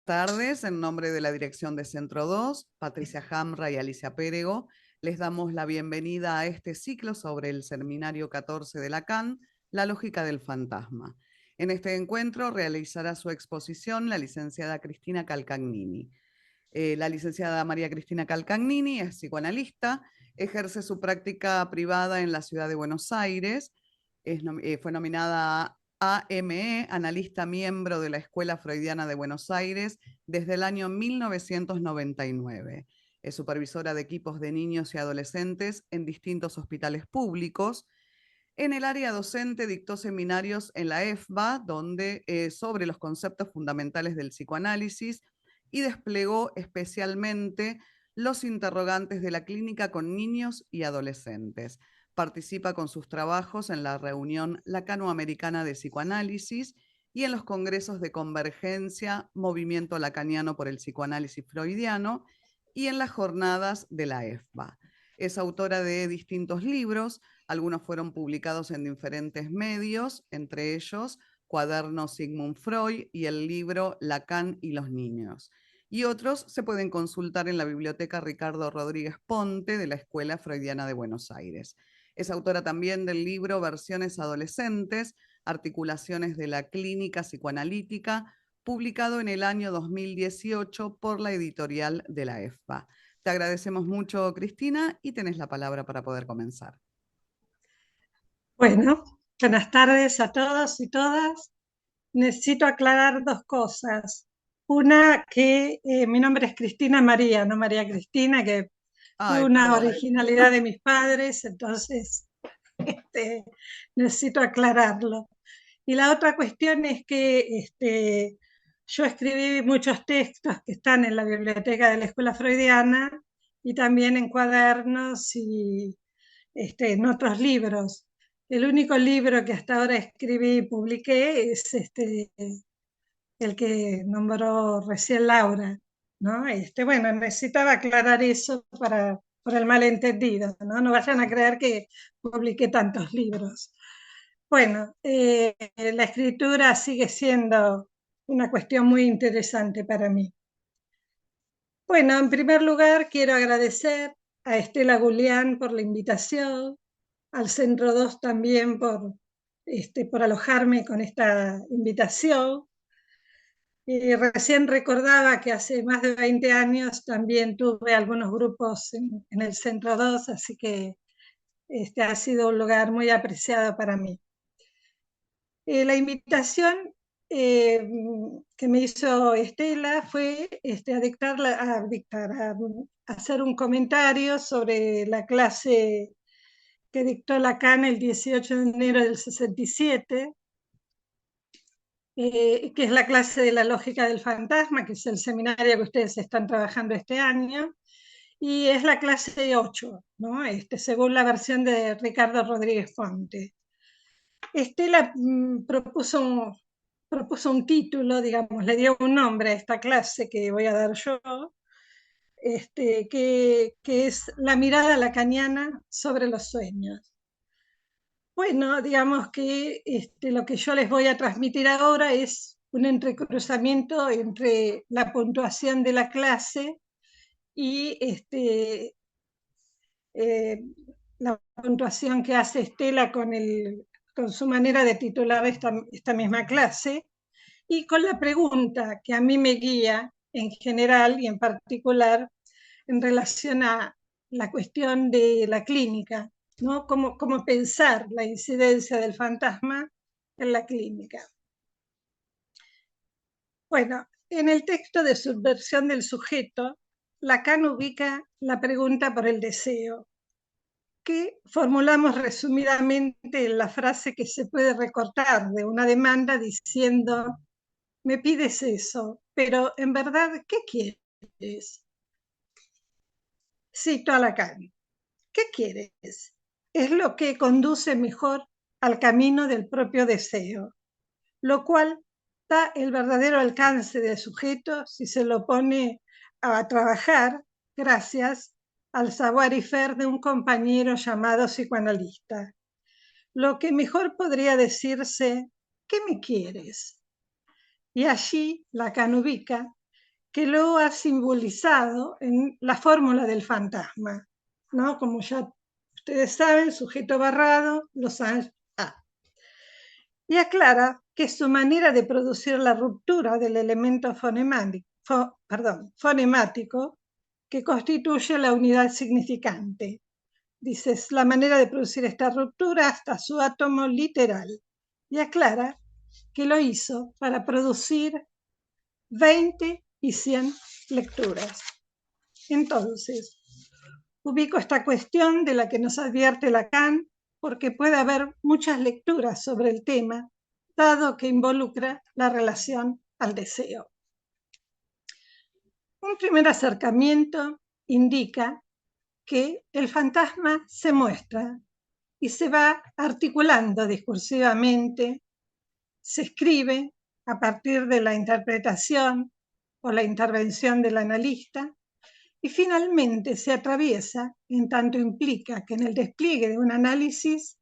Tardes, en nombre de la dirección de Centro 2, Patricia Hamra y Alicia Pérego, les damos la bienvenida a este ciclo sobre el seminario 14 de Lacan, La lógica del fantasma. En este encuentro realizará su exposición la licenciada Cristina Calcagnini. La licenciada María Cristina Calcagnini es psicoanalista, ejerce su práctica privada en la ciudad de Buenos Aires, fue nominada AME, analista miembro de la Escuela Freudiana de Buenos Aires desde el año 1999. Es supervisora de equipos de niños y adolescentes en distintos hospitales públicos. En el área docente dictó seminarios en la EFBA sobre los conceptos fundamentales del psicoanálisis y desplegó especialmente los interrogantes de la clínica con niños y adolescentes. Participa con sus trabajos en la reunión Lacanoamericana de Psicoanálisis y en los congresos de convergencia, Movimiento Lacaniano por el Psicoanálisis Freudiano y en las jornadas de la EFBA. Es autora de distintos libros, algunos fueron publicados en diferentes medios, entre ellos Cuaderno Sigmund Freud y el libro Lacan y los niños. Y otros se pueden consultar en la Biblioteca Ricardo Rodríguez Ponte de la Escuela Freudiana de Buenos Aires. Es autora también del libro Versiones adolescentes, articulaciones de la clínica psicoanalítica, publicado en el año 2018 por la editorial de la EFBA. Te agradecemos mucho, Cristina, y tenés la palabra para poder comenzar. Bueno, buenas tardes a todos y todas. Necesito aclarar dos cosas. Una, que mi nombre es Cristina María, no María Cristina, que fue una originalidad de mis padres, entonces necesito aclararlo. Y la otra cuestión es que yo escribí muchos textos que están en la biblioteca de la Escuela Freudiana y también en cuadernos y en otros libros. El único libro que hasta ahora escribí y publiqué es el que nombró recién Laura, ¿no? Bueno, necesitaba aclarar eso por el malentendido, ¿no? No vayan a creer que publiqué tantos libros. Bueno, la escritura sigue siendo una cuestión muy interesante para mí. Bueno, en primer lugar quiero agradecer a Estela Gulián por la invitación, al Centro 2 también por alojarme con esta invitación. Y recién recordaba que hace más de 20 años también tuve algunos grupos en el Centro 2, así que ha sido un lugar muy apreciado para mí. La invitación que me hizo Estela fue a hacer un comentario sobre la clase que dictó Lacan el 18 de enero del 67, que es la clase de la lógica del fantasma, que es el seminario que ustedes están trabajando este año, y es la clase 8, ¿no? Según la versión de Ricardo Rodríguez Ponte. Estela propuso un título, digamos, le dio un nombre a esta clase que voy a dar yo, que es La mirada lacaniana sobre los sueños. Bueno, digamos que lo que yo les voy a transmitir ahora es un entrecruzamiento entre la puntuación de la clase y la puntuación que hace Estela con su manera de titular esta misma clase, y con la pregunta que a mí me guía en general y en particular en relación a la cuestión de la clínica, ¿no? Cómo pensar la incidencia del fantasma en la clínica. Bueno, en el texto de Subversión del sujeto, Lacan ubica la pregunta por el deseo, que formulamos resumidamente en la frase que se puede recortar de una demanda diciendo: me pides eso, pero en verdad, ¿qué quieres? Cito a Lacan: ¿qué quieres? Es lo que conduce mejor al camino del propio deseo, lo cual da el verdadero alcance del sujeto si se lo pone a trabajar gracias al savoir-faire de un compañero llamado psicoanalista. Lo que mejor podría decirse: ¿qué me quieres? Y allí Lacan ubica que lo ha simbolizado en la fórmula del fantasma, ¿no? Como ya ustedes saben, sujeto barrado, Losange A. Y aclara que su manera de producir la ruptura del elemento fonemático que constituye la unidad significante. Dice, es la manera de producir esta ruptura hasta su átomo literal. Y aclara que lo hizo para producir 20 y 100 lecturas. Entonces, ubico esta cuestión de la que nos advierte Lacan porque puede haber muchas lecturas sobre el tema, dado que involucra la relación al deseo. Un primer acercamiento indica que el fantasma se muestra y se va articulando discursivamente, se escribe a partir de la interpretación o la intervención del analista y finalmente se atraviesa, en tanto implica que en el despliegue de un análisis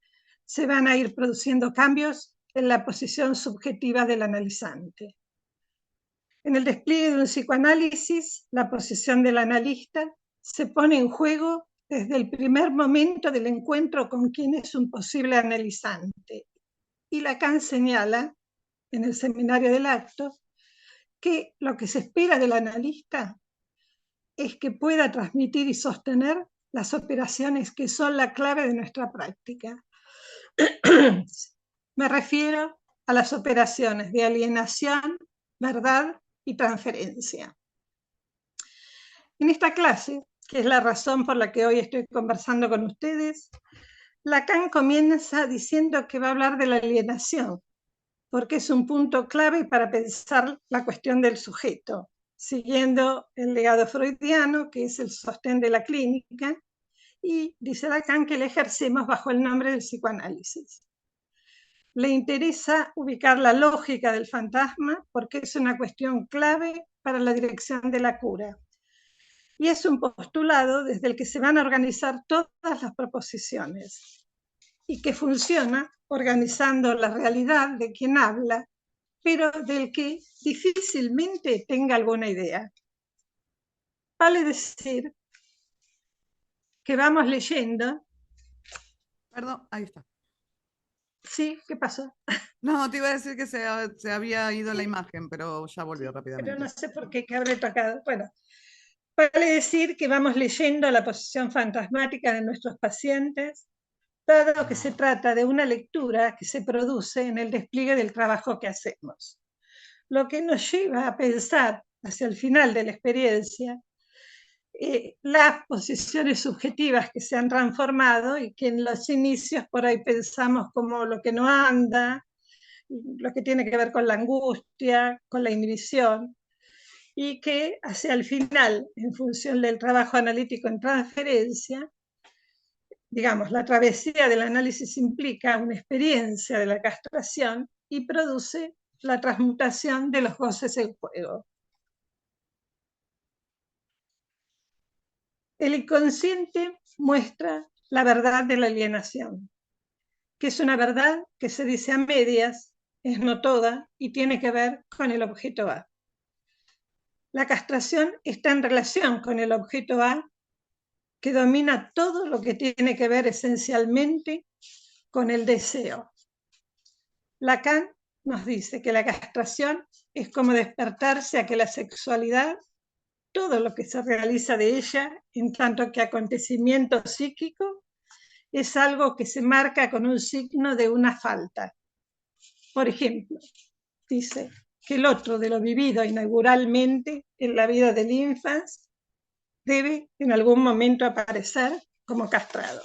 se van a ir produciendo cambios en la posición subjetiva del analizante. En el despliegue de un psicoanálisis, la posición del analista se pone en juego desde el primer momento del encuentro con quien es un posible analizante. Y Lacan señala, en el seminario del acto, que lo que se espera del analista es que pueda transmitir y sostener las operaciones que son la clave de nuestra práctica. Me refiero a las operaciones de alienación, verdad y transferencia. En esta clase, que es la razón por la que hoy estoy conversando con ustedes, Lacan comienza diciendo que va a hablar de la alienación, porque es un punto clave para pensar la cuestión del sujeto, siguiendo el legado freudiano, que es el sostén de la clínica, y dice Lacan que la ejercemos bajo el nombre del psicoanálisis. Le interesa ubicar la lógica del fantasma porque es una cuestión clave para la dirección de la cura. Y es un postulado desde el que se van a organizar todas las proposiciones y que funciona organizando la realidad de quien habla, pero del que difícilmente tenga alguna idea. Vale decir que vamos leyendo. Perdón, ahí está. Sí, ¿qué pasó? No, te iba a decir que se había ido la Sí. imagen, pero ya volvió rápidamente. Pero no sé por qué que habré tocado. Bueno, vale decir que vamos leyendo la posición fantasmática de nuestros pacientes, dado que se trata de una lectura que se produce en el despliegue del trabajo que hacemos. Lo que nos lleva a pensar hacia el final de la experiencia las posiciones subjetivas que se han transformado y que en los inicios por ahí pensamos como lo que no anda, lo que tiene que ver con la angustia, con la inhibición, y que hacia el final, en función del trabajo analítico en transferencia, digamos, la travesía del análisis implica una experiencia de la castración y produce la transmutación de los goces en juego. El inconsciente muestra la verdad de la alienación, que es una verdad que se dice a medias, es no toda y tiene que ver con el objeto A. La castración está en relación con el objeto A, que domina todo lo que tiene que ver esencialmente con el deseo. Lacan nos dice que la castración es como despertarse a que la sexualidad, todo lo que se realiza de ella, en tanto que acontecimiento psíquico, es algo que se marca con un signo de una falta. Por ejemplo, dice que el otro de lo vivido inauguralmente en la vida del infans debe en algún momento aparecer como castrado.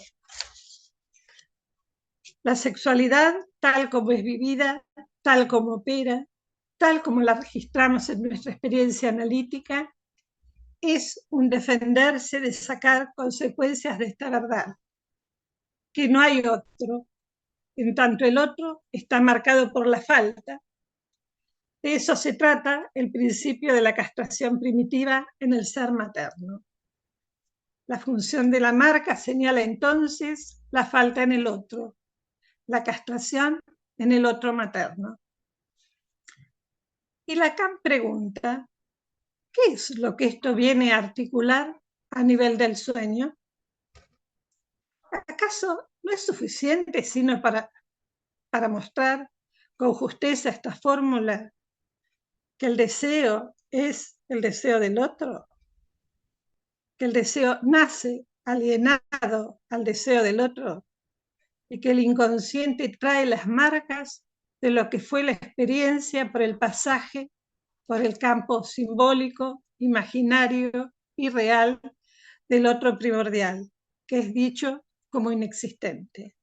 La sexualidad, tal como es vivida, tal como opera, tal como la registramos en nuestra experiencia analítica, es un defenderse de sacar consecuencias de esta verdad, que no hay otro, en tanto el otro está marcado por la falta. De eso se trata el principio de la castración primitiva en el ser materno. La función de la marca señala entonces la falta en el otro, la castración en el otro materno. Y Lacan pregunta, ¿qué es lo que esto viene a articular a nivel del sueño? ¿Acaso no es suficiente sino para mostrar con justeza esta fórmula que el deseo es el deseo del otro? Que el deseo nace alienado al deseo del otro y que el inconsciente trae las marcas de lo que fue la experiencia por el pasaje por el campo simbólico, imaginario y real del otro primordial, que es dicho como inexistente.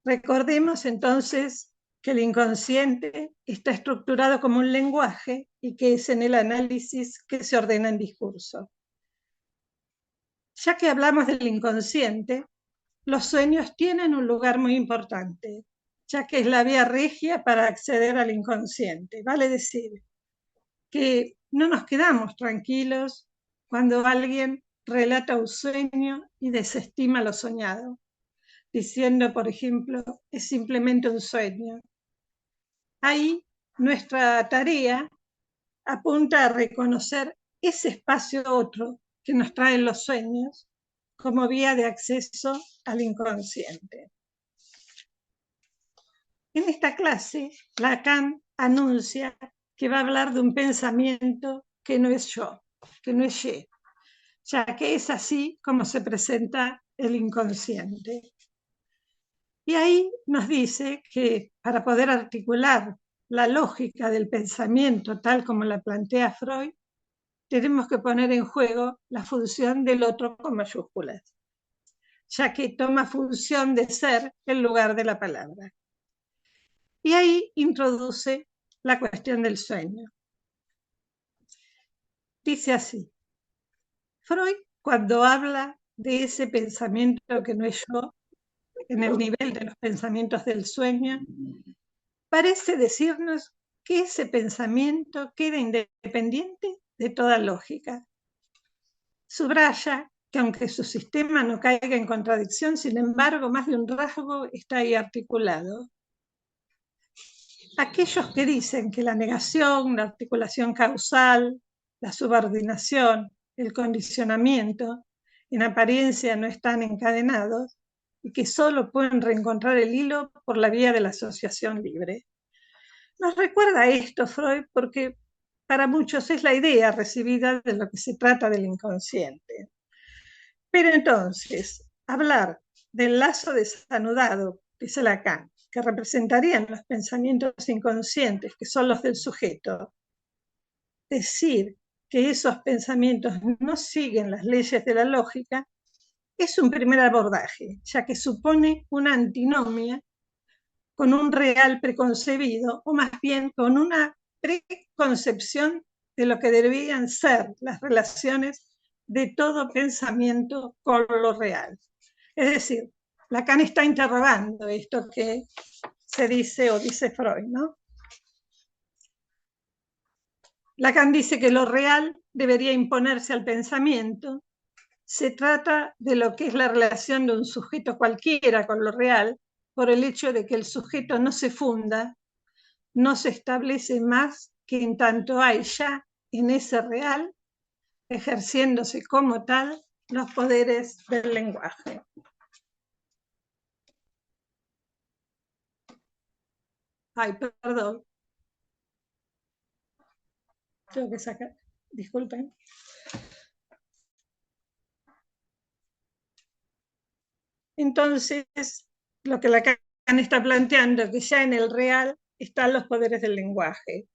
Recordemos entonces que el inconsciente está estructurado como un lenguaje y que es en el análisis que se ordena en discurso. Ya que hablamos del inconsciente, los sueños tienen un lugar muy importante, ya que es la vía regia para acceder al inconsciente. Vale decir que no nos quedamos tranquilos cuando alguien relata un sueño y desestima lo soñado, diciendo, por ejemplo, es simplemente un sueño. Ahí nuestra tarea apunta a reconocer ese espacio otro que nos traen los sueños como vía de acceso al inconsciente. En esta clase, Lacan anuncia que va a hablar de un pensamiento que no es yo, que no es ye, ya que es así como se presenta el inconsciente. Y ahí nos dice que para poder articular la lógica del pensamiento tal como la plantea Freud, tenemos que poner en juego la función del otro con mayúsculas, ya que toma función de ser en lugar de la palabra. Y ahí introduce la cuestión del sueño. Dice así, Freud, cuando habla de ese pensamiento que no es yo, en el nivel de los pensamientos del sueño, parece decirnos que ese pensamiento queda independiente de toda lógica. Subraya que aunque su sistema no caiga en contradicción, sin embargo, más de un rasgo está ahí articulado. Aquellos que dicen que la negación, la articulación causal, la subordinación, el condicionamiento, en apariencia no están encadenados y que solo pueden reencontrar el hilo por la vía de la asociación libre. Nos recuerda esto Freud porque para muchos es la idea recibida de lo que se trata del inconsciente. Pero entonces, hablar del lazo desanudado, dice Lacan, que representarían los pensamientos inconscientes, que son los del sujeto, decir que esos pensamientos no siguen las leyes de la lógica, es un primer abordaje, ya que supone una antinomia con un real preconcebido, o más bien con una preconcepción de lo que deberían ser las relaciones de todo pensamiento con lo real. Es decir, Lacan está interrogando esto que se dice o dice Freud, ¿no? Lacan dice que lo real debería imponerse al pensamiento. Se trata de lo que es la relación de un sujeto cualquiera con lo real, por el hecho de que el sujeto no se funda, no se establece más que en tanto hay ya en ese real, ejerciéndose como tal, los poderes del lenguaje. Ay, perdón. Tengo que sacar, disculpen. Entonces, lo que Lacan está planteando es que ya en el real están los poderes del lenguaje.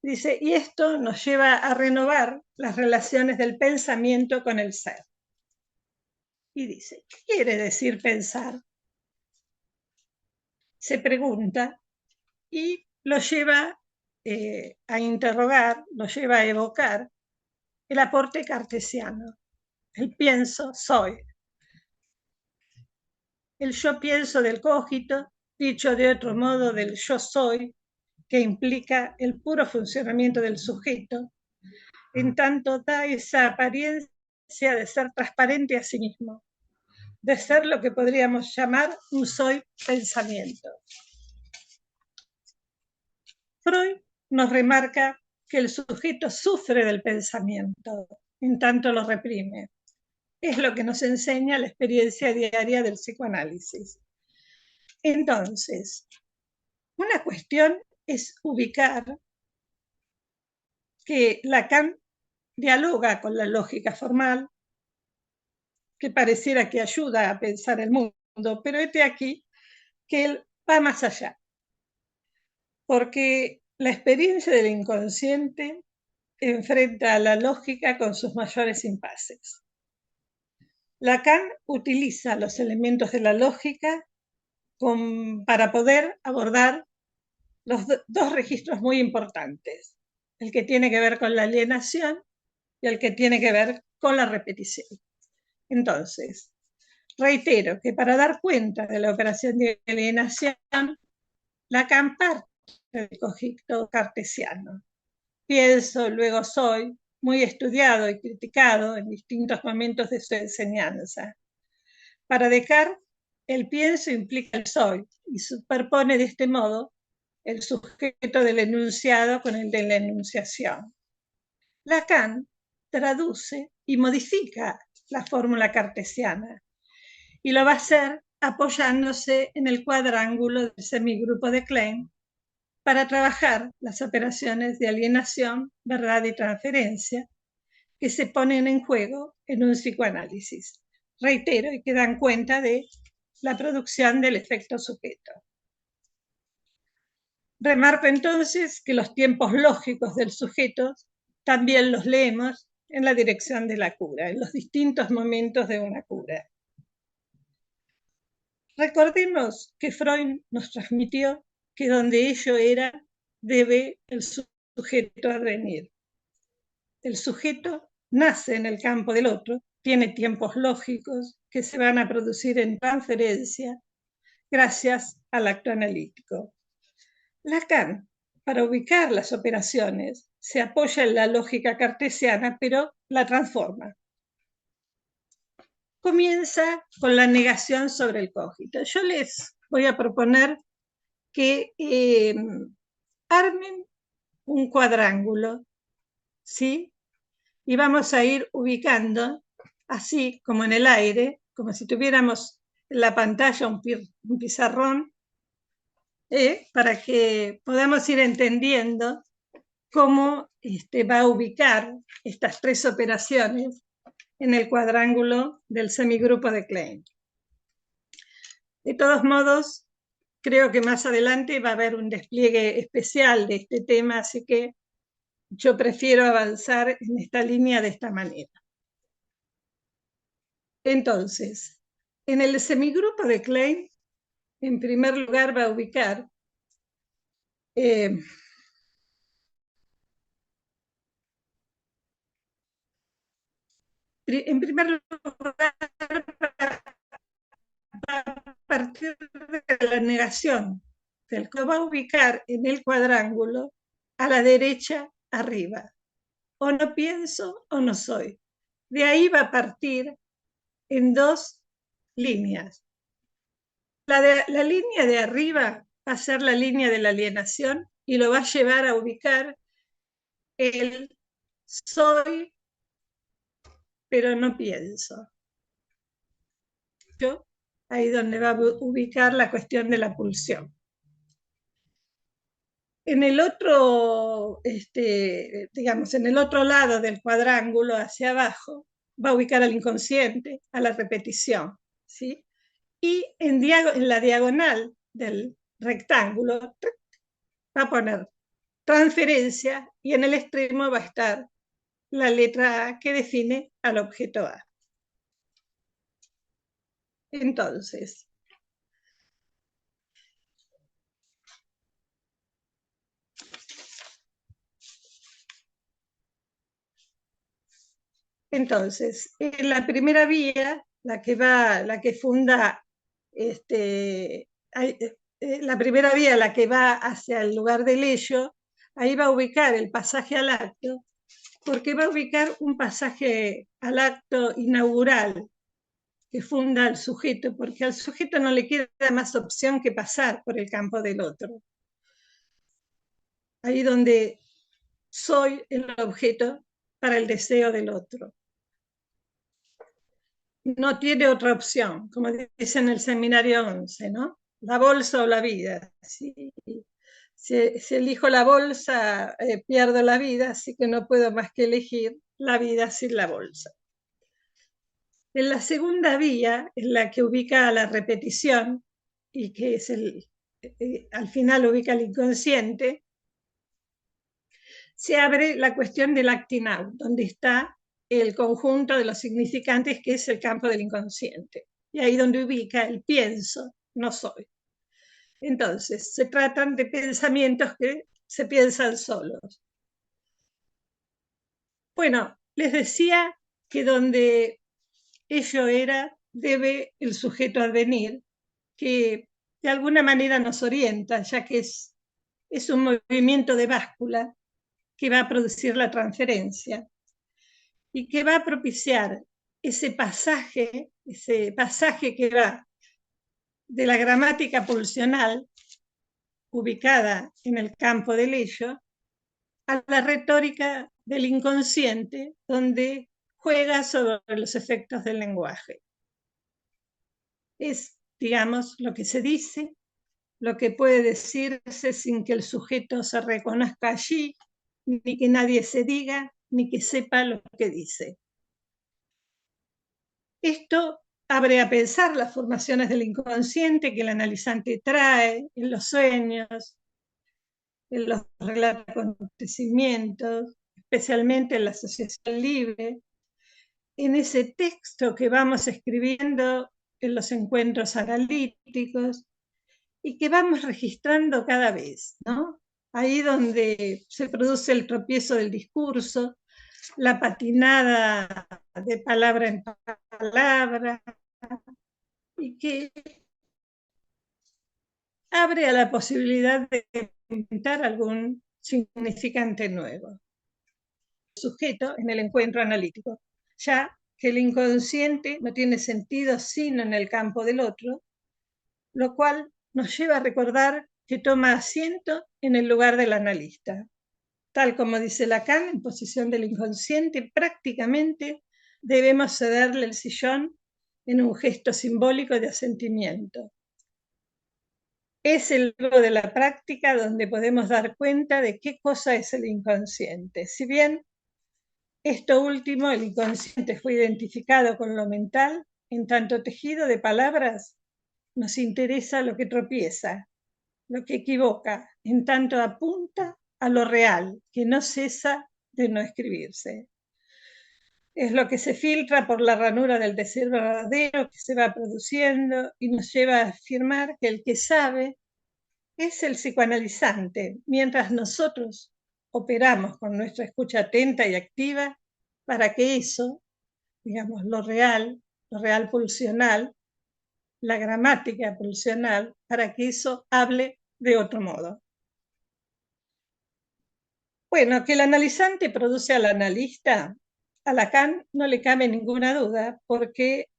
Dice, y esto nos lleva a renovar las relaciones del pensamiento con el ser. Y dice, ¿qué quiere decir pensar? Se pregunta y lo lleva a interrogar, lo lleva a evocar el aporte cartesiano, el pienso, soy. El yo pienso del cogito, dicho de otro modo del yo soy, que implica el puro funcionamiento del sujeto, en tanto da esa apariencia de ser transparente a sí mismo, de ser lo que podríamos llamar un soy pensamiento. Freud nos remarca que el sujeto sufre del pensamiento, en tanto lo reprime. Es lo que nos enseña la experiencia diaria del psicoanálisis. Entonces, una cuestión es ubicar que Lacan dialoga con la lógica formal, que pareciera que ayuda a pensar el mundo, pero este aquí que él va más allá, porque la experiencia del inconsciente enfrenta a la lógica con sus mayores impases. Lacan utiliza los elementos de la lógica para poder abordar los dos registros muy importantes, el que tiene que ver con la alienación y el que tiene que ver con la repetición. Entonces, reitero que para dar cuenta de la operación de alienación, Lacan parte del cogito cartesiano. Pienso, luego soy, muy estudiado y criticado en distintos momentos de su enseñanza. Para Descartes, el pienso implica el soy y superpone de este modo el sujeto del enunciado con el de la enunciación. Lacan traduce y modifica la fórmula cartesiana y lo va a hacer apoyándose en el cuadrángulo del semigrupo de Klein para trabajar las operaciones de alienación, verdad y transferencia que se ponen en juego en un psicoanálisis. Reitero, y que dan cuenta de la producción del efecto sujeto. Remarco entonces que los tiempos lógicos del sujeto también los leemos en la dirección de la cura, en los distintos momentos de una cura. Recordemos que Freud nos transmitió que donde ello era, debe el sujeto advenir. El sujeto nace en el campo del otro, tiene tiempos lógicos que se van a producir en transferencia gracias al acto analítico. Lacan, para ubicar las operaciones, se apoya en la lógica cartesiana, pero la transforma. Comienza con la negación sobre el cogito. Yo les voy a proponer que armen un cuadrángulo, ¿sí? Y vamos a ir ubicando, así como en el aire, como si tuviéramos en la pantalla un pizarrón, para que podamos ir entendiendo cómo va a ubicar estas tres operaciones en el cuadrángulo del semigrupo de Klein. De todos modos, creo que más adelante va a haber un despliegue especial de este tema, así que yo prefiero avanzar en esta línea de esta manera. Entonces, en el semigrupo de Klein, en primer lugar va a ubicar en primer lugar, a partir de la negación, del que va a ubicar en el cuadrángulo a la derecha arriba. O no pienso o no soy. De ahí va a partir en dos líneas. La línea de arriba va a ser la línea de la alienación y lo va a llevar a ubicar el soy, pero no pienso. Yo, ahí donde va a ubicar la cuestión de la pulsión. En el otro, digamos, en el otro lado del cuadrángulo, hacia abajo, va a ubicar al inconsciente, a la repetición, ¿sí? Y en la diagonal del rectángulo va a poner transferencia y en el extremo va a estar la letra A que define al objeto A. Entonces, en la primera vía, la que funda, la primera vía, la que va hacia el lugar del ello, ahí va a ubicar el pasaje al acto, porque va a ubicar un pasaje al acto inaugural que funda al sujeto, porque al sujeto no le queda más opción que pasar por el campo del otro. Ahí donde soy el objeto para el deseo del otro. No tiene otra opción, como dice en el seminario 11, ¿no? La bolsa o la vida. Si elijo la bolsa, pierdo la vida, así que no puedo más que elegir la vida sin la bolsa. En la segunda vía, en la que ubica la repetición y que es al final ubica el inconsciente, se abre la cuestión del acting out, donde está el conjunto de los significantes, que es el campo del inconsciente. Y ahí donde ubica el pienso, no soy. Entonces, se tratan de pensamientos que se piensan solos. Bueno, les decía que donde ello era, debe el sujeto advenir, que de alguna manera nos orienta, ya que es un movimiento de báscula que va a producir la transferencia y que va a propiciar ese pasaje que va de la gramática pulsional, ubicada en el campo del ello, a la retórica del inconsciente, donde juega sobre los efectos del lenguaje. Es, digamos, lo que se dice, lo que puede decirse sin que el sujeto se reconozca allí, ni que nadie se diga, ni que sepa lo que dice. Esto abre a pensar las formaciones del inconsciente que el analizante trae en los sueños, en los relatos de acontecimientos, especialmente en la asociación libre, en ese texto que vamos escribiendo en los encuentros analíticos y que vamos registrando cada vez, ¿no? Ahí donde se produce el tropiezo del discurso, la patinada de palabra en palabra, y que abre a la posibilidad de inventar algún significante nuevo. Sujeto en el encuentro analítico, ya que el inconsciente no tiene sentido sino en el campo del otro, lo cual nos lleva a recordar que toma asiento en el lugar del analista. Tal como dice Lacan, en posición del inconsciente, prácticamente debemos cederle el sillón en un gesto simbólico de asentimiento. Es el luego de la práctica donde podemos dar cuenta de qué cosa es el inconsciente. Si bien esto último, el inconsciente, fue identificado con lo mental, en tanto tejido de palabras, nos interesa lo que tropieza, lo que equivoca, en tanto apunta a lo real, que no cesa de no escribirse. Es lo que se filtra por la ranura del deseo verdadero que se va produciendo y nos lleva a afirmar que el que sabe es el psicoanalizante, mientras nosotros operamos con nuestra escucha atenta y activa para que eso, digamos, lo real pulsional, la gramática pulsional, para que eso hable de otro modo. Bueno, que el analizante produce al analista, a Lacan no le cabe ninguna duda, porque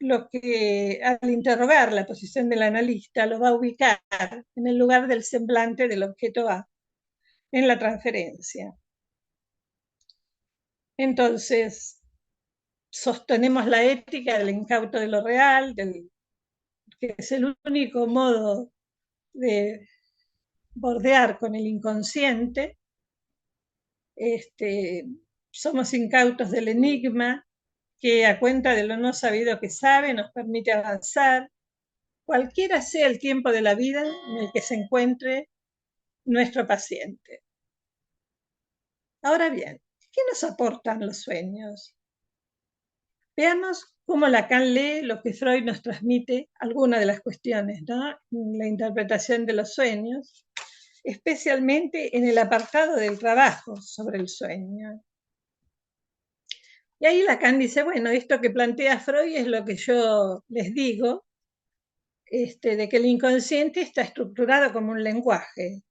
lo que al interrogar la posición del analista lo va a ubicar en el lugar del semblante del objeto A, en la transferencia. Entonces, sostenemos la ética del incauto de lo real, que es el único modo de bordear con el inconsciente. Somos incautos del enigma, que a cuenta de lo no sabido que sabe nos permite avanzar, cualquiera sea el tiempo de la vida en el que se encuentre nuestro paciente. Ahora bien, ¿qué nos aportan los sueños? Veamos cómo Lacan lee lo que Freud nos transmite, algunas de las cuestiones, ¿no? La interpretación de los sueños, especialmente en el apartado del trabajo sobre el sueño. Y ahí Lacan dice, bueno, esto que plantea Freud es lo que yo les digo, de que el inconsciente está estructurado como un lenguaje.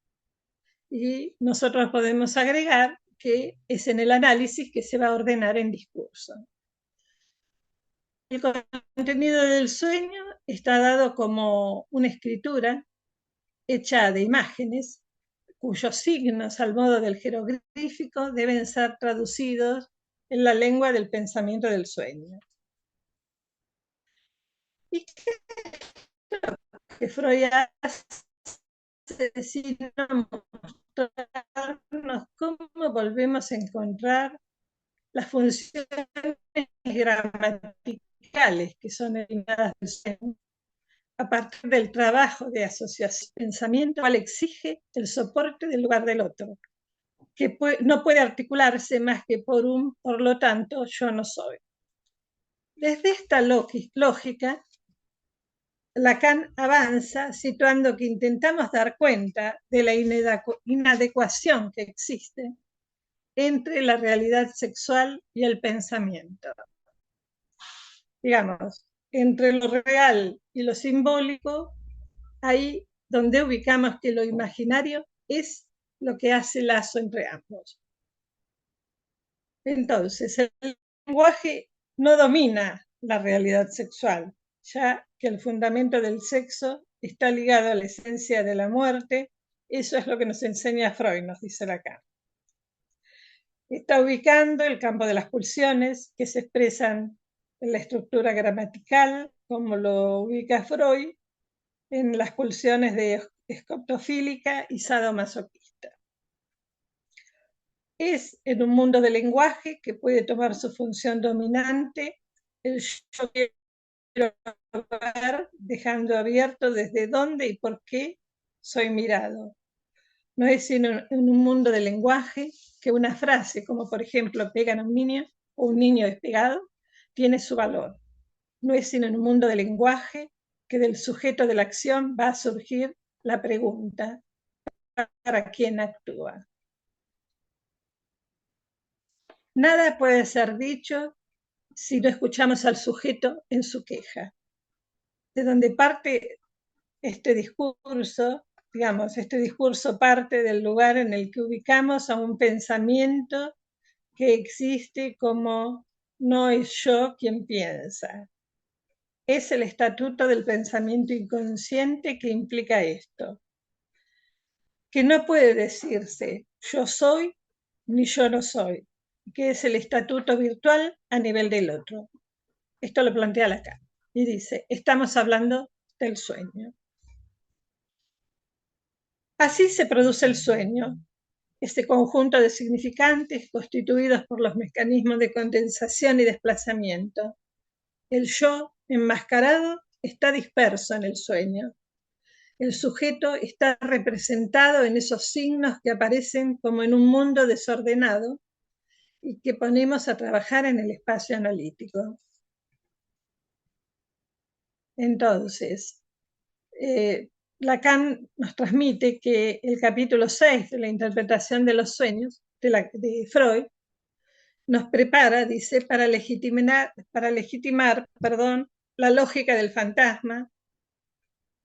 Y nosotros podemos agregar que es en el análisis que se va a ordenar en discurso. El contenido del sueño está dado como una escritura hecha de imágenes, cuyos signos, al modo del jeroglífico, deben ser traducidos en la lengua del pensamiento del sueño. ¿Y qué es lo que Freud hace sino mostrarnos cómo volvemos a encontrar las funciones gramaticales que son eliminadas del sueño a partir del trabajo de asociación pensamiento, cual exige el soporte del lugar del otro, que no puede articularse más que por lo tanto, yo no soy. Desde esta lógica, Lacan avanza situando que intentamos dar cuenta de la inadecuación que existe entre la realidad sexual y el pensamiento. Digamos, entre lo real y lo simbólico, ahí donde ubicamos que lo imaginario es lo que hace lazo entre ambos. Entonces, el lenguaje no domina la realidad sexual, ya que el fundamento del sexo está ligado a la esencia de la muerte. Eso es lo que nos enseña Freud, nos dice Lacan. Está ubicando el campo de las pulsiones que se expresan en la estructura gramatical, como lo ubica Freud, en las pulsiones de escoptofílica y sadomasoquista. Es en un mundo de lenguaje que puede tomar su función dominante el yo quiero ver, dejando abierto desde dónde y por qué soy mirado. No es sino en un mundo de lenguaje que una frase, como por ejemplo pegan a un niño o un niño despegado, tiene su valor. No es sino en un mundo de lenguaje que del sujeto de la acción va a surgir la pregunta: ¿para quién actúa? Nada puede ser dicho si no escuchamos al sujeto en su queja. De donde parte este discurso, digamos, este discurso parte del lugar en el que ubicamos a un pensamiento que existe como no es yo quien piensa. Es el estatuto del pensamiento inconsciente que implica esto, que no puede decirse yo soy ni yo no soy, que es el estatuto virtual a nivel del otro. Esto lo plantea Lacan y dice, estamos hablando del sueño. Así se produce el sueño, este conjunto de significantes constituidos por los mecanismos de condensación y desplazamiento. El yo enmascarado está disperso en el sueño. El sujeto está representado en esos signos que aparecen como en un mundo desordenado y que ponemos a trabajar en el espacio analítico. Entonces, Lacan nos transmite que el capítulo 6 de la interpretación de los sueños de Freud nos prepara, dice, para legitimar la lógica del fantasma,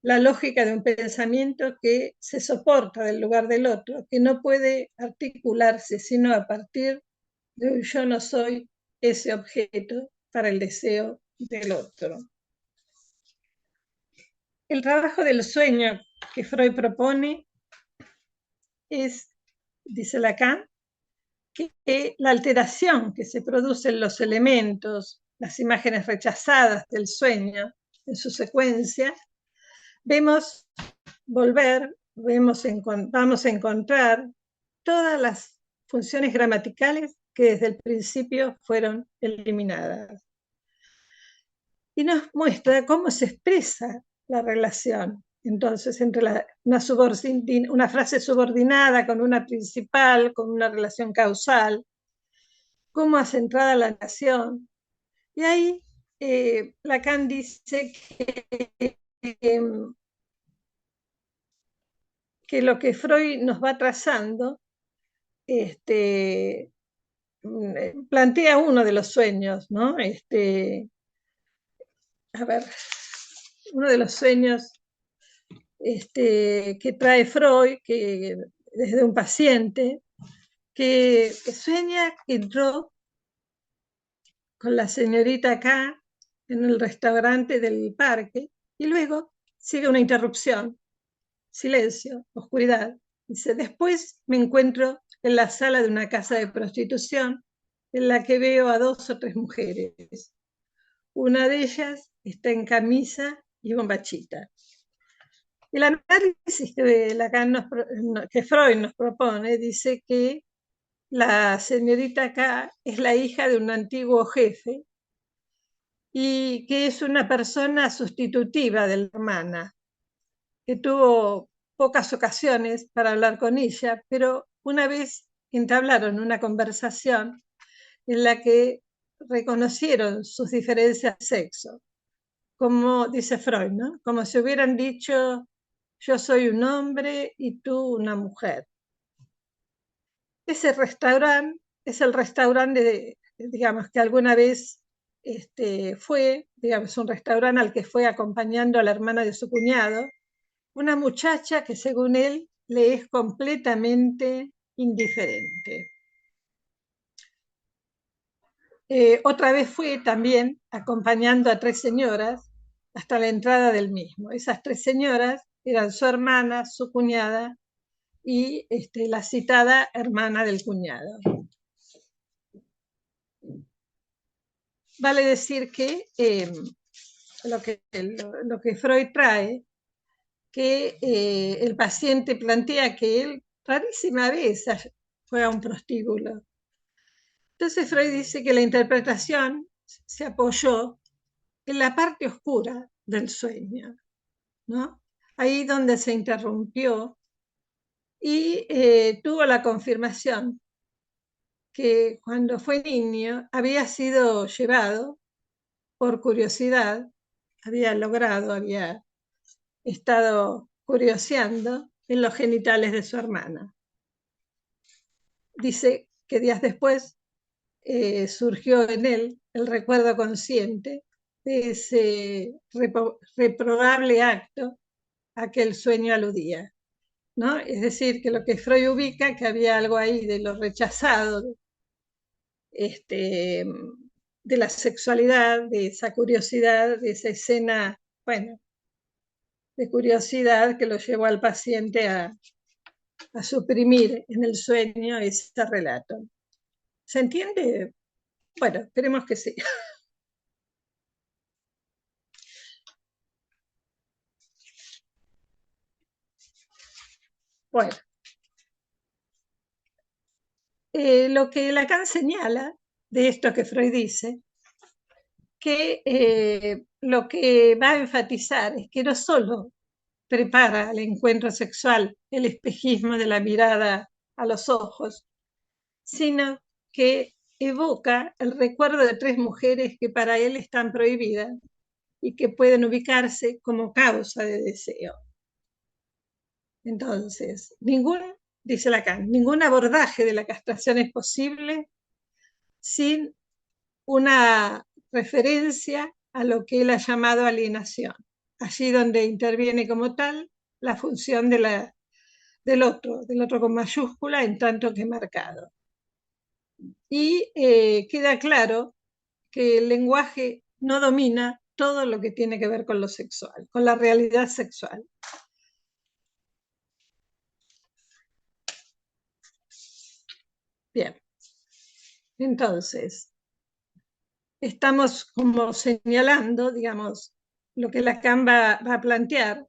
la lógica de un pensamiento que se soporta del lugar del otro, que no puede articularse sino a partir de un yo no soy ese objeto para el deseo del otro. El trabajo del sueño que Freud propone es, dice Lacan, que la alteración que se produce en los elementos, las imágenes rechazadas del sueño en su secuencia, vamos a encontrar todas las funciones gramaticales que desde el principio fueron eliminadas. Y nos muestra cómo se expresa la relación, entonces, entre una frase subordinada con una principal, con una relación causal, cómo ha centrada la nación. Y ahí Lacan dice que lo que Freud nos va trazando plantea uno de los sueños, ¿no? Uno de los sueños que trae Freud, que desde un paciente, que sueña que entró con la señorita acá en el restaurante del parque y luego sigue una interrupción, silencio, oscuridad. Dice, después me encuentro en la sala de una casa de prostitución en la que veo a 2 o 3 mujeres. Una de ellas está en camisa y bombachita. El análisis que, que Freud nos propone dice que la señorita K es la hija de un antiguo jefe y que es una persona sustitutiva de la hermana, que tuvo pocas ocasiones para hablar con ella, pero una vez entablaron una conversación en la que reconocieron sus diferencias de sexo, como dice Freud, ¿no? Como si hubieran dicho, yo soy un hombre y tú una mujer. Ese restaurante es el restaurante, digamos, que alguna vez fue, digamos, un restaurante al que fue acompañando a la hermana de su cuñado, una muchacha que según él le es completamente indiferente. Otra vez fue también acompañando a 3 señoras hasta la entrada del mismo. Esas 3 señoras eran su hermana, su cuñada y la citada hermana del cuñado. Vale decir que lo que Freud trae, que el paciente plantea que él rarísima vez fue a un prostíbulo. Entonces Freud dice que la interpretación se apoyó en la parte oscura del sueño, ¿no? Ahí donde se interrumpió y tuvo la confirmación que cuando fue niño había sido llevado por curiosidad, había estado curioseando en los genitales de su hermana. Dice que días después surgió en él el recuerdo consciente de ese reprobable acto a que el sueño aludía, ¿no? Es decir, que lo que Freud ubica, que había algo ahí de lo rechazado, de la sexualidad, de esa curiosidad, de esa escena, bueno, de curiosidad que lo llevó al paciente a suprimir en el sueño ese relato. ¿Se entiende? Bueno, esperemos que sí. Bueno, lo que Lacan señala de esto que Freud dice, que lo que va a enfatizar es que no solo prepara el encuentro sexual, el espejismo de la mirada a los ojos, sino que evoca el recuerdo de 3 mujeres que para él están prohibidas y que pueden ubicarse como causa de deseo. Entonces, dice Lacan, ningún abordaje de la castración es posible sin una referencia a lo que él ha llamado alienación, allí donde interviene como tal la función del otro con mayúscula en tanto que marcado. Y queda claro que el lenguaje no domina todo lo que tiene que ver con lo sexual, con la realidad sexual. Bien, entonces, estamos como señalando, digamos, lo que Lacan va a plantear,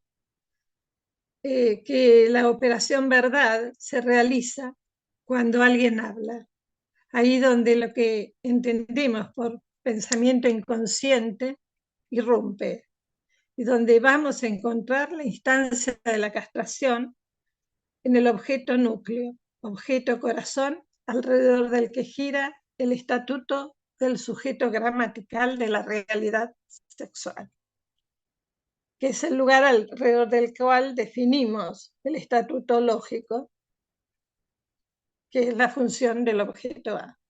que la operación verdad se realiza cuando alguien habla. Ahí donde lo que entendemos por pensamiento inconsciente irrumpe, y donde vamos a encontrar la instancia de la castración en el objeto núcleo, objeto corazón, alrededor del que gira el estatuto del sujeto gramatical de la realidad sexual, que es el lugar alrededor del cual definimos el estatuto lógico, que es la función del objeto A.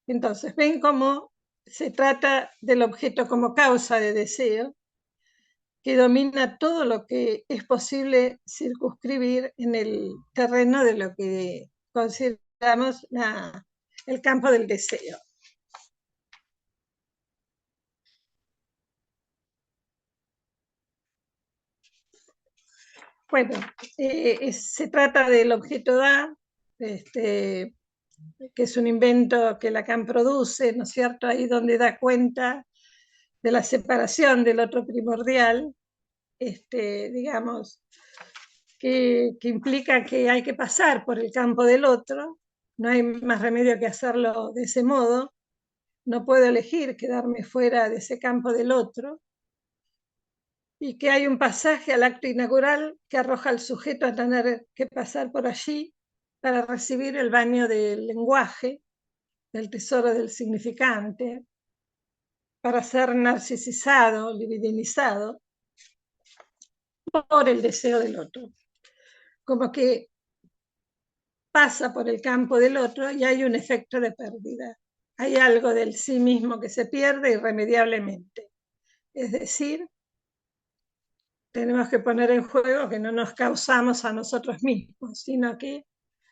Entonces, ven cómo se trata del objeto como causa de deseo, que domina todo lo que es posible circunscribir en el terreno de lo que consideramos el campo del deseo. Bueno, se trata del objeto A, que es un invento que Lacan produce, ¿no es cierto? Ahí donde da cuenta de la separación del otro primordial, digamos, que implica que hay que pasar por el campo del otro, no hay más remedio que hacerlo de ese modo, no puedo elegir quedarme fuera de ese campo del otro, y que hay un pasaje al acto inaugural que arroja al sujeto a tener que pasar por allí para recibir el baño del lenguaje, del tesoro del significante, para ser narcisizado, libidinizado por el deseo del otro. Como que pasa por el campo del otro y hay un efecto de pérdida. Hay algo del sí mismo que se pierde irremediablemente. Es decir, tenemos que poner en juego que no nos causamos a nosotros mismos, sino que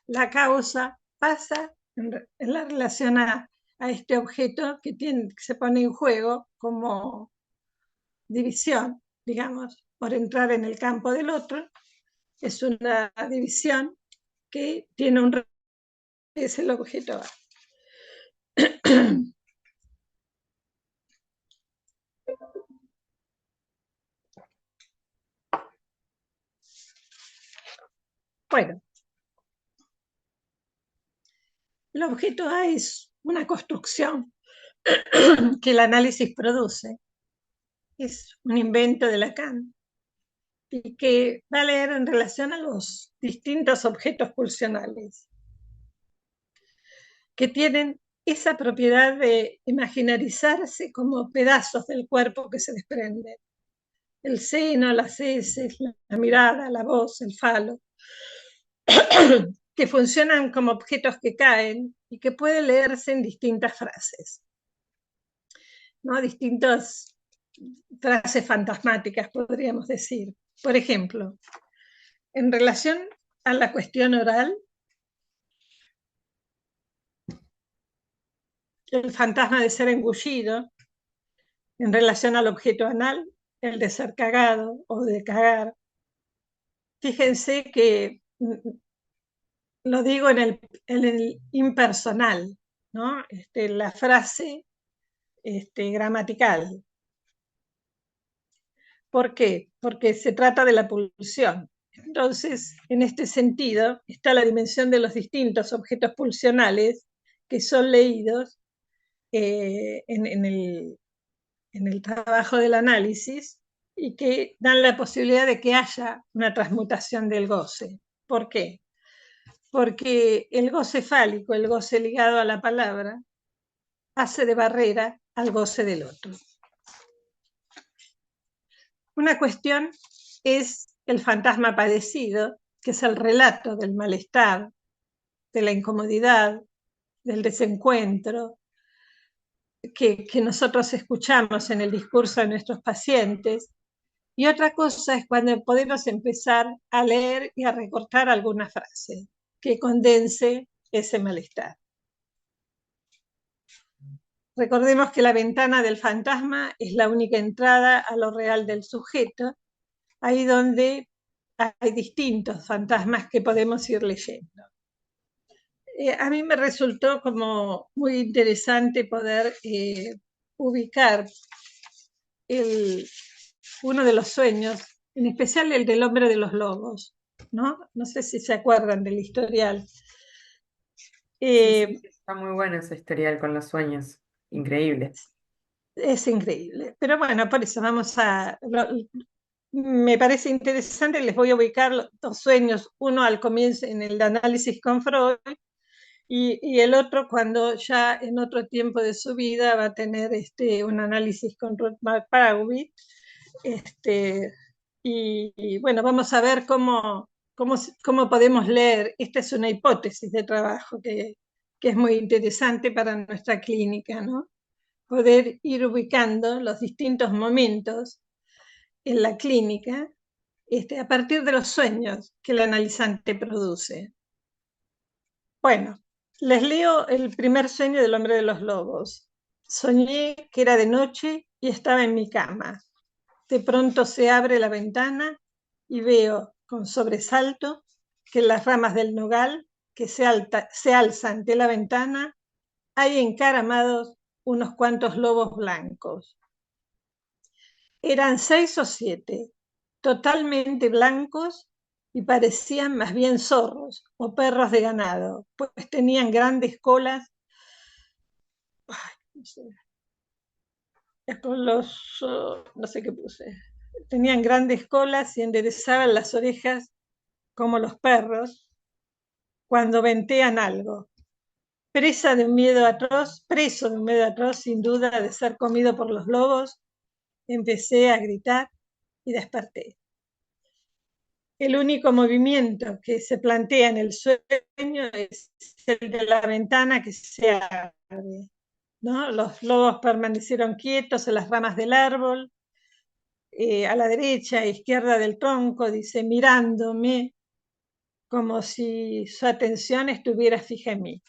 la causa pasa en la relación a este objeto que se pone en juego como división, digamos, por entrar en el campo del otro. Es una división que tiene un es el objeto A. Bueno, el objeto A es una construcción que el análisis produce. Es un invento de Lacan y que va a leer en relación a los distintos objetos pulsionales que tienen esa propiedad de imaginarizarse como pedazos del cuerpo que se desprenden. El seno, las heces, la mirada, la voz, el falo, que funcionan como objetos que caen y que pueden leerse en distintas frases, ¿no? Distintas frases fantasmáticas, podríamos decir. Por ejemplo, en relación a la cuestión oral, el fantasma de ser engullido, en relación al objeto anal, el de ser cagado o de cagar. Fíjense que lo digo en el impersonal, ¿no? La frase gramatical. ¿Por qué? Porque se trata de la pulsión. Entonces, en este sentido, está la dimensión de los distintos objetos pulsionales que son leídos en el trabajo del análisis y que dan la posibilidad de que haya una transmutación del goce. ¿Por qué? Porque el goce fálico, el goce ligado a la palabra, hace de barrera al goce del otro. Una cuestión es el fantasma padecido, que es el relato del malestar, de la incomodidad, del desencuentro, que nosotros escuchamos en el discurso de nuestros pacientes. Y otra cosa es cuando podemos empezar a leer y a recortar alguna frase que condense ese malestar. Recordemos que la ventana del fantasma es la única entrada a lo real del sujeto, ahí donde hay distintos fantasmas que podemos ir leyendo. A mí me resultó como muy interesante poder ubicar uno de los sueños, en especial el del hombre de los lobos, ¿no? No sé si se acuerdan del historial. Sí, está muy bueno ese historial con los sueños, increíble. Es increíble. Pero bueno, por eso me parece interesante, les voy a ubicar los dos sueños, uno al comienzo en el análisis con Freud y el otro cuando ya en otro tiempo de su vida va a tener un análisis con Ruth McParry. Y bueno, vamos a ver cómo podemos leer. Esta es una hipótesis de trabajo que es muy interesante para nuestra clínica, ¿no? Poder ir ubicando los distintos momentos en la clínica a partir de los sueños que el analizante produce. Bueno, les leo el primer sueño del hombre de los lobos. Soñé que era de noche y estaba en mi cama. De pronto se abre la ventana y veo con sobresalto que en las ramas del nogal que se alza ante la ventana hay encaramados unos cuantos lobos blancos. Eran 6 o 7, totalmente blancos y parecían más bien zorros o perros de ganado, pues tenían grandes colas. No sé, con no sé qué puse. Tenían grandes colas y enderezaban las orejas como los perros cuando ventean algo. Preso de un miedo atroz, sin duda, de ser comido por los lobos, empecé a gritar y desperté. El único movimiento que se plantea en el sueño es el de la ventana que se abre, ¿no? Los lobos permanecieron quietos en las ramas del árbol, a la derecha e izquierda del tronco, dice, mirándome, como si su atención estuviera fija en mí.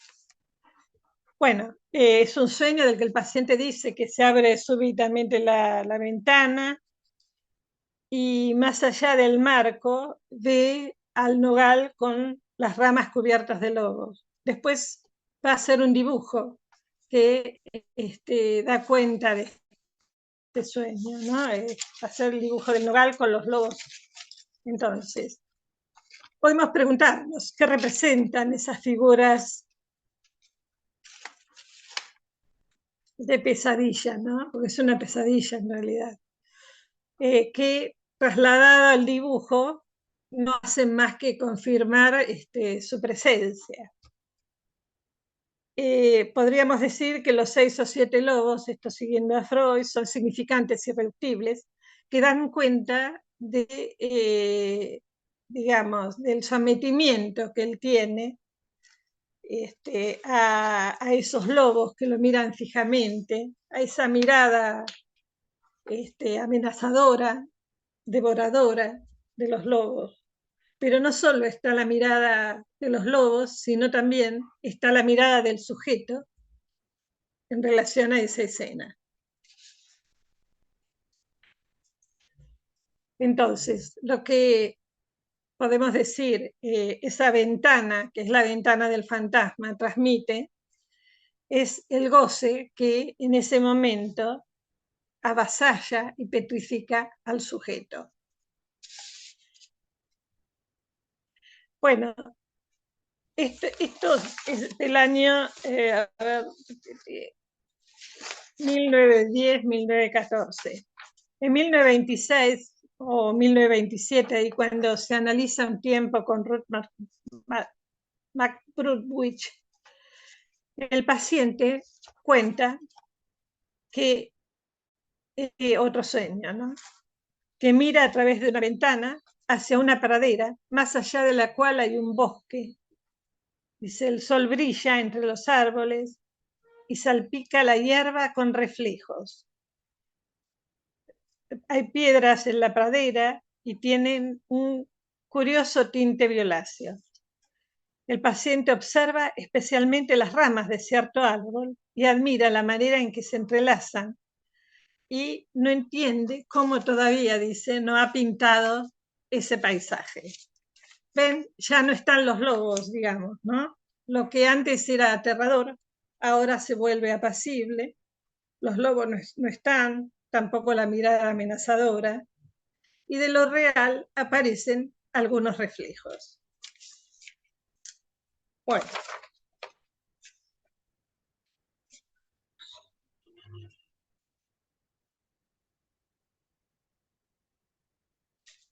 Bueno, es un sueño del que el paciente dice que se abre súbitamente la ventana y más allá del marco ve al nogal con las ramas cubiertas de lobos. Después va a hacer un dibujo que da cuenta de este sueño, ¿no? Va a hacer el dibujo del nogal con los lobos. Entonces, podemos preguntarnos qué representan esas figuras de pesadilla, ¿no? Porque es una pesadilla en realidad, que trasladada al dibujo no hacen más que confirmar su presencia. Podríamos decir que los 6 o 7 lobos, esto siguiendo a Freud, son significantes irreductibles que dan cuenta de, digamos, del sometimiento que él tiene a esos lobos que lo miran fijamente, a esa mirada amenazadora, devoradora de los lobos. Pero no solo está la mirada de los lobos, sino también está la mirada del sujeto en relación a esa escena. Entonces, lo que podemos decir, esa ventana, que es la ventana del fantasma, transmite, es el goce que en ese momento avasalla y petrifica al sujeto. Bueno, esto es del año 1910-1914. En 1926 o 1927, y cuando se analiza un tiempo con Ruth McBroodwich, el paciente cuenta que otro sueño, ¿no? Que mira a través de una ventana hacia una pradera, más allá de la cual hay un bosque. Dice, el sol brilla entre los árboles y salpica la hierba con reflejos. Hay piedras en la pradera y tienen un curioso tinte violáceo. El paciente observa especialmente las ramas de cierto árbol y admira la manera en que se entrelazan y no entiende cómo todavía, dice, no ha pintado ese paisaje. Ven, ya no están los lobos, digamos, ¿no? Lo que antes era aterrador, ahora se vuelve apacible. Los lobos no están, tampoco la mirada amenazadora, y de lo real aparecen algunos reflejos.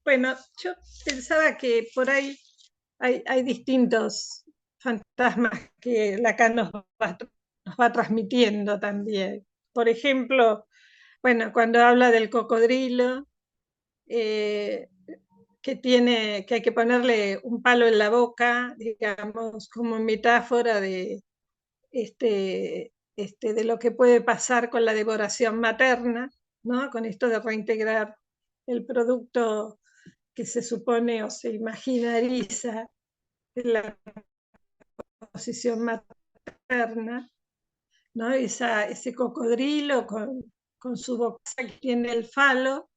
Bueno, yo pensaba que por ahí hay distintos fantasmas que Lacan nos va transmitiendo también. Por ejemplo, bueno, cuando habla del cocodrilo, que hay que ponerle un palo en la boca, digamos, como metáfora de lo que puede pasar con la devoración materna, ¿no? Con esto de reintegrar el producto que se supone o se imaginariza en la posición materna, ¿no? Ese cocodrilo con su boca que tiene el falo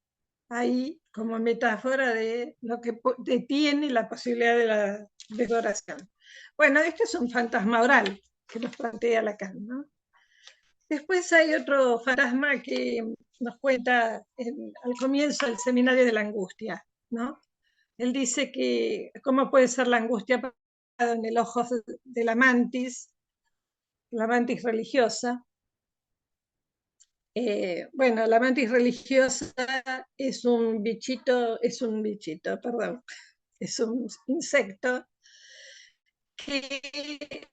ahí como metáfora de lo que detiene la posibilidad de la decoración. Bueno, este es un fantasma oral que nos plantea Lacan, ¿no? Después hay otro fantasma que nos cuenta al comienzo del seminario de la angustia, ¿no? Él dice que cómo puede ser la angustia en el ojo de la mantis religiosa. Bueno, la mantis religiosa es un perdón, es un insecto que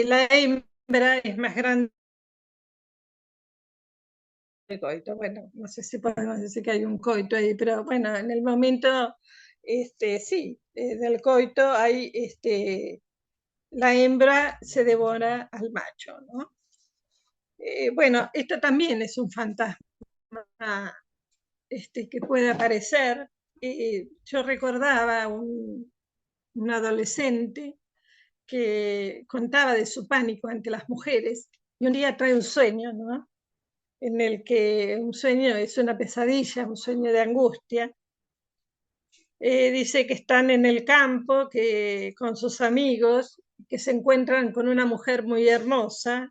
la hembra es más grande que el coito. Bueno, no sé si podemos decir que hay un coito ahí, pero bueno, en el momento, sí, del coito hay, la hembra se devora al macho, ¿no? Bueno, esto también es un fantasma que puede aparecer. Yo recordaba un adolescente que contaba de su pánico ante las mujeres y un día trae un sueño, ¿no? En el que un sueño es una pesadilla, un sueño de angustia. Dice que están en el campo con sus amigos, que se encuentran con una mujer muy hermosa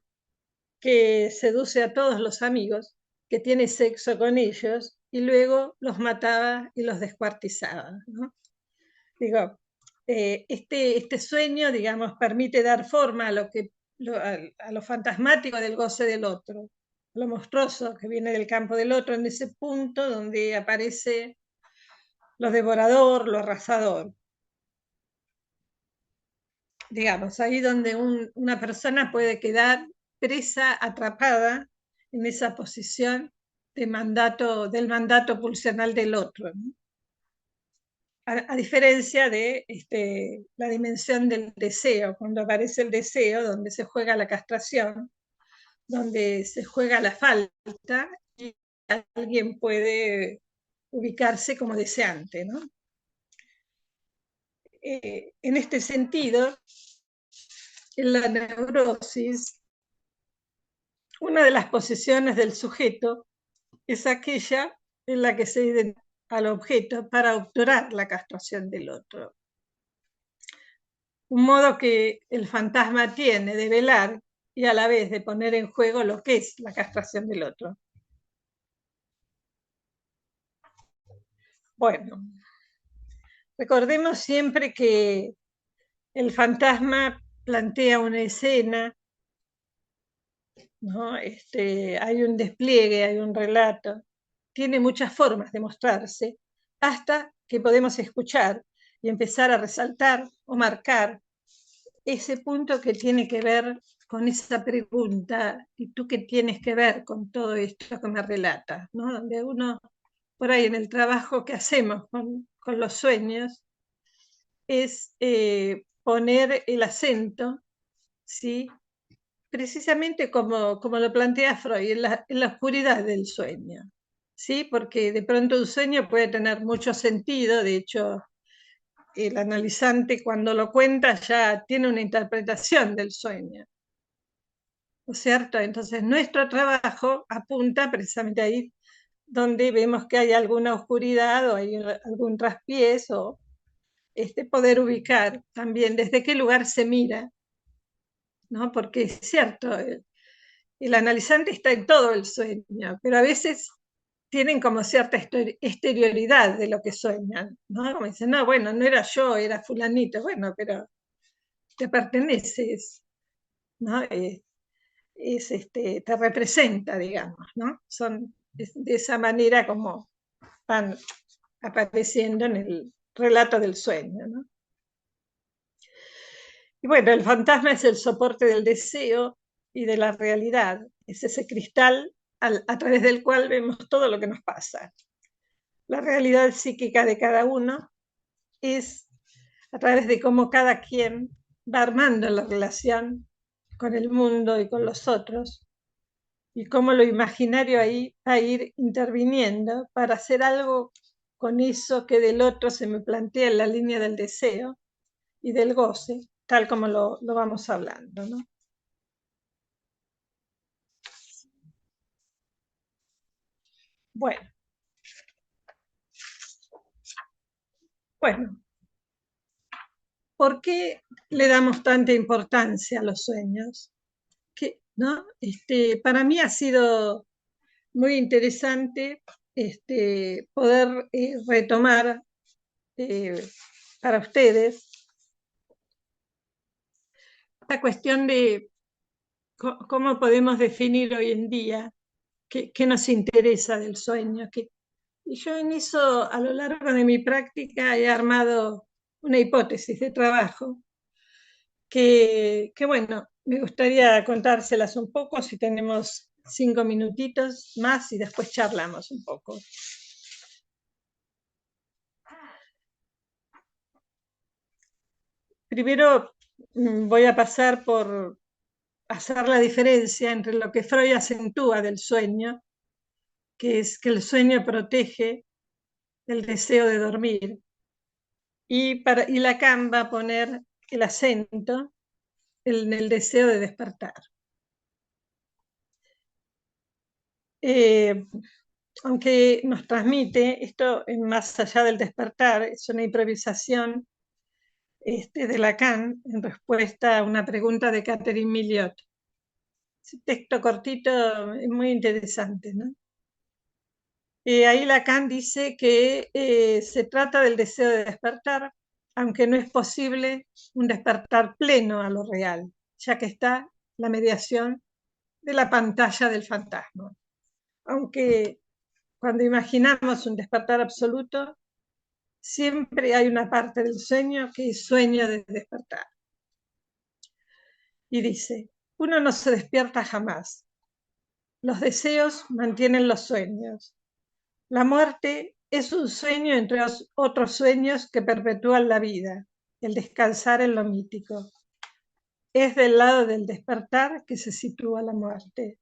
que seduce a todos los amigos, que tiene sexo con ellos y luego los mataba y los descuartizaba, ¿no? Digo, este sueño, digamos, permite dar forma a lo fantasmático del goce del otro, lo monstruoso que viene del campo del otro, en ese punto donde aparece lo devorador, lo arrasador. Digamos, ahí donde una persona puede quedar presa, atrapada en esa posición del mandato pulsional del otro, ¿no? A diferencia de la dimensión del deseo, cuando aparece el deseo, donde se juega la castración, donde se juega la falta y alguien puede ubicarse como deseante, ¿no? En este sentido, en la neurosis, una de las posiciones del sujeto es aquella en la que se identifica al objeto para obturar la castración del otro. Un modo que el fantasma tiene de velar y a la vez de poner en juego lo que es la castración del otro. Bueno, recordemos siempre que el fantasma plantea una escena, ¿no? Hay un despliegue, hay un relato, tiene muchas formas de mostrarse, hasta que podemos escuchar y empezar a resaltar o marcar ese punto que tiene que ver con esa pregunta, ¿y tú qué tienes que ver con todo esto que me relatas? ¿No? Donde uno, por ahí en el trabajo que hacemos con los sueños, es poner el acento, ¿sí? Precisamente como lo plantea Freud, en la oscuridad del sueño, ¿sí? Porque de pronto un sueño puede tener mucho sentido, de hecho, el analizante cuando lo cuenta ya tiene una interpretación del sueño, ¿no es cierto? Entonces nuestro trabajo apunta precisamente ahí donde vemos que hay alguna oscuridad o hay algún traspiés o poder ubicar también desde qué lugar se mira, ¿no? Porque es cierto, el analizante está en todo el sueño, pero a veces tienen como cierta exterioridad de lo que sueñan, ¿no? Como dicen, no, bueno, no era yo, era fulanito, bueno, pero te perteneces, ¿no? Te representa, digamos, ¿no? Son de esa manera como van apareciendo en el relato del sueño, ¿no? Y bueno, el fantasma es el soporte del deseo y de la realidad, es ese cristal a través del cual vemos todo lo que nos pasa. La realidad psíquica de cada uno es a través de cómo cada quien va armando la relación con el mundo y con los otros, y cómo lo imaginario ahí va a ir interviniendo para hacer algo con eso que del otro se me plantea en la línea del deseo y del goce, tal como lo vamos hablando, ¿no? Bueno, Bueno, ¿por qué le damos tanta importancia a los sueños? ¿No? Para mí ha sido muy interesante poder retomar para ustedes esta cuestión de cómo podemos definir hoy en día qué nos interesa del sueño. Y yo en eso, a lo largo de mi práctica, he armado una hipótesis de trabajo bueno, me gustaría contárselas un poco, si tenemos 5 minutitos más y después charlamos un poco. Primero voy a pasar por hacer la diferencia entre lo que Freud acentúa del sueño, que es que el sueño protege el deseo de dormir, y Lacan va a poner el acento en el deseo de despertar. Aunque nos transmite, esto más allá del despertar, es una improvisación de Lacan en respuesta a una pregunta de Catherine Milliot. Ese texto cortito es muy interesante, ¿no? Ahí Lacan dice que se trata del deseo de despertar, aunque no es posible un despertar pleno a lo real, ya que está la mediación de la pantalla del fantasma. Aunque cuando imaginamos un despertar absoluto, siempre hay una parte del sueño que es sueño de despertar. Y dice, uno no se despierta jamás. Los deseos mantienen los sueños. La muerte es un sueño entre otros sueños que perpetúan la vida, el descansar en lo mítico. Es del lado del despertar que se sitúa la muerte.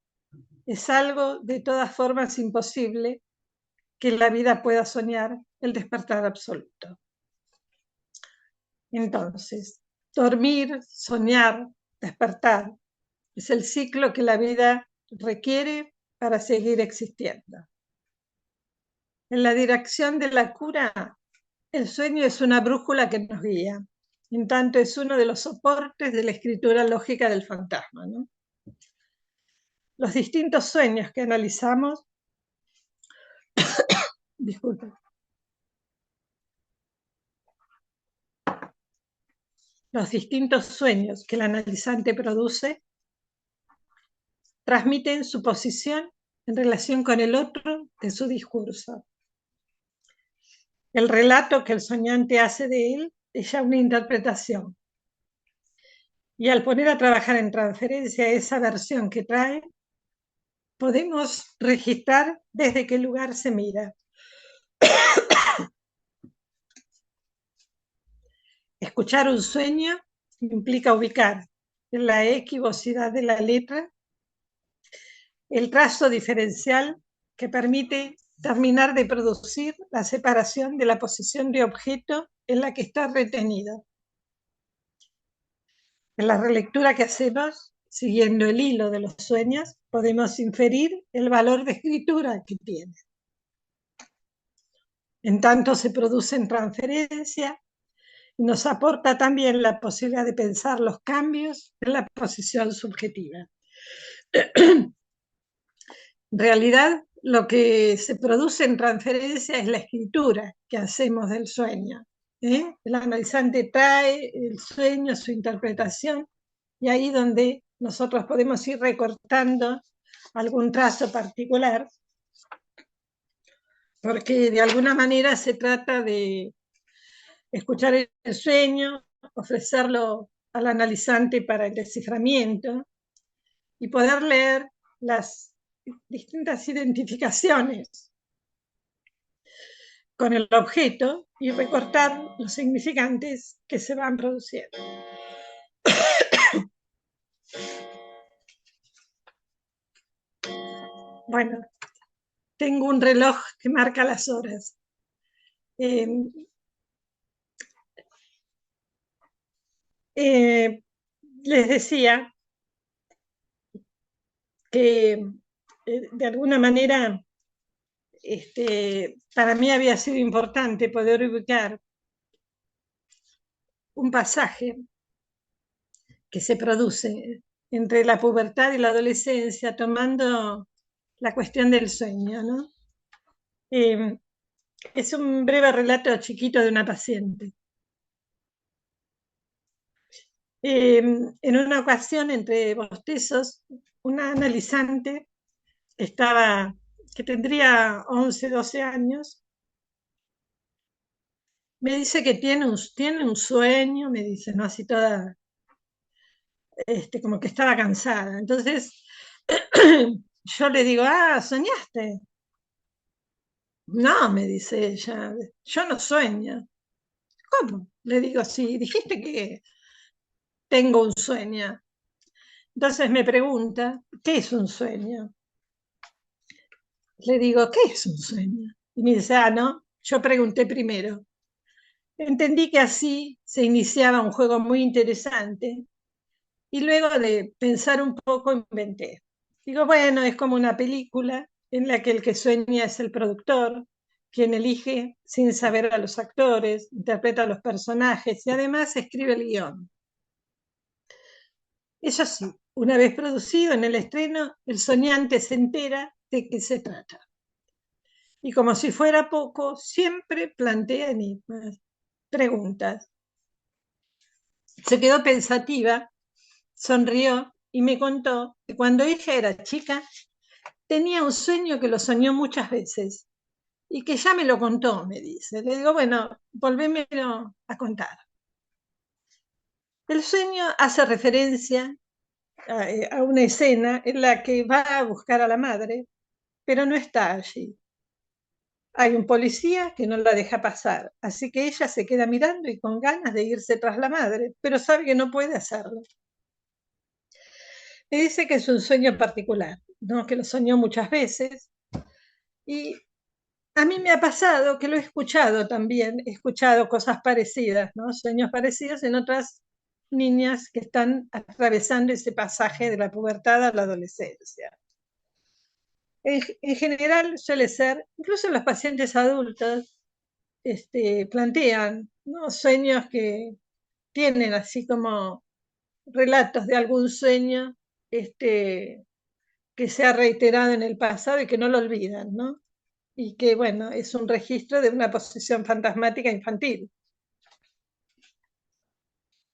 Es algo de todas formas imposible que la vida pueda soñar el despertar absoluto. Entonces, dormir, soñar, despertar, es el ciclo que la vida requiere para seguir existiendo. En la dirección de la cura, el sueño es una brújula que nos guía, en tanto es uno de los soportes de la escritura lógica del fantasma, ¿no? Los distintos sueños que analizamos, disculpen, los distintos sueños que el analizante produce transmiten su posición en relación con el otro de su discurso. El relato que el soñante hace de él es ya una interpretación. Y al poner a trabajar en transferencia esa versión que trae, podemos registrar desde qué lugar se mira. Escuchar un sueño implica ubicar en la equivocidad de la letra el trazo diferencial que permite terminar de producir la separación de la posición de objeto en la que está retenido. En la relectura que hacemos, siguiendo el hilo de los sueños, podemos inferir el valor de escritura que tiene. En tanto se produce en transferencia y nos aporta también la posibilidad de pensar los cambios en la posición subjetiva. En realidad, lo que se produce en transferencia es la escritura que hacemos del sueño. El analizante trae el sueño, su interpretación, y ahí donde nosotros podemos ir recortando algún trazo particular, porque de alguna manera se trata de escuchar el sueño, ofrecerlo al analizante para el desciframiento y poder leer las distintas identificaciones con el objeto y recortar los significantes que se van produciendo. Bueno, tengo un reloj que marca las horas. Les decía que de alguna manera para mí había sido importante poder ubicar un pasaje que se produce entre la pubertad y la adolescencia, tomando la cuestión del sueño, ¿no? Es un breve relato chiquito de una paciente. En una ocasión, entre bostezos, una analizante que tendría 11, 12 años, me dice que tiene un sueño, me dice, ¿no? Así toda, como que estaba cansada. Entonces, yo le digo, ¿soñaste? No, me dice ella, yo no sueño. ¿Cómo? Le digo, sí, dijiste que tengo un sueño. Entonces me pregunta, ¿qué es un sueño? Le digo, ¿qué es un sueño? Y me dice, no, yo pregunté primero. Entendí que así se iniciaba un juego muy interesante y luego de pensar un poco inventé. Digo, bueno, es como una película en la que el que sueña es el productor, quien elige sin saber a los actores, interpreta a los personajes y además escribe el guión. Eso sí, una vez producido en el estreno, el soñante se entera de qué se trata. Y como si fuera poco, siempre plantea enigmas, preguntas. Se quedó pensativa, sonrió y me contó que cuando ella era chica tenía un sueño que lo soñó muchas veces y que ya me lo contó, me dice. Le digo, bueno, volvémelo a contar. El sueño hace referencia a una escena en la que va a buscar a la madre, pero no está allí. Hay un policía que no la deja pasar, así que ella se queda mirando y con ganas de irse tras la madre, pero sabe que no puede hacerlo. Me dice que es un sueño particular, ¿no? Que lo soñó muchas veces y a mí me ha pasado que lo he escuchado también, he escuchado cosas parecidas, ¿no? Sueños parecidos en otras niñas que están atravesando ese pasaje de la pubertad a la adolescencia. En general suele ser, incluso los pacientes adultos plantean, ¿no? Sueños que tienen así como relatos de algún sueño que se ha reiterado en el pasado y que no lo olvidan, ¿no? Y que, bueno, es un registro de una posesión fantasmática infantil.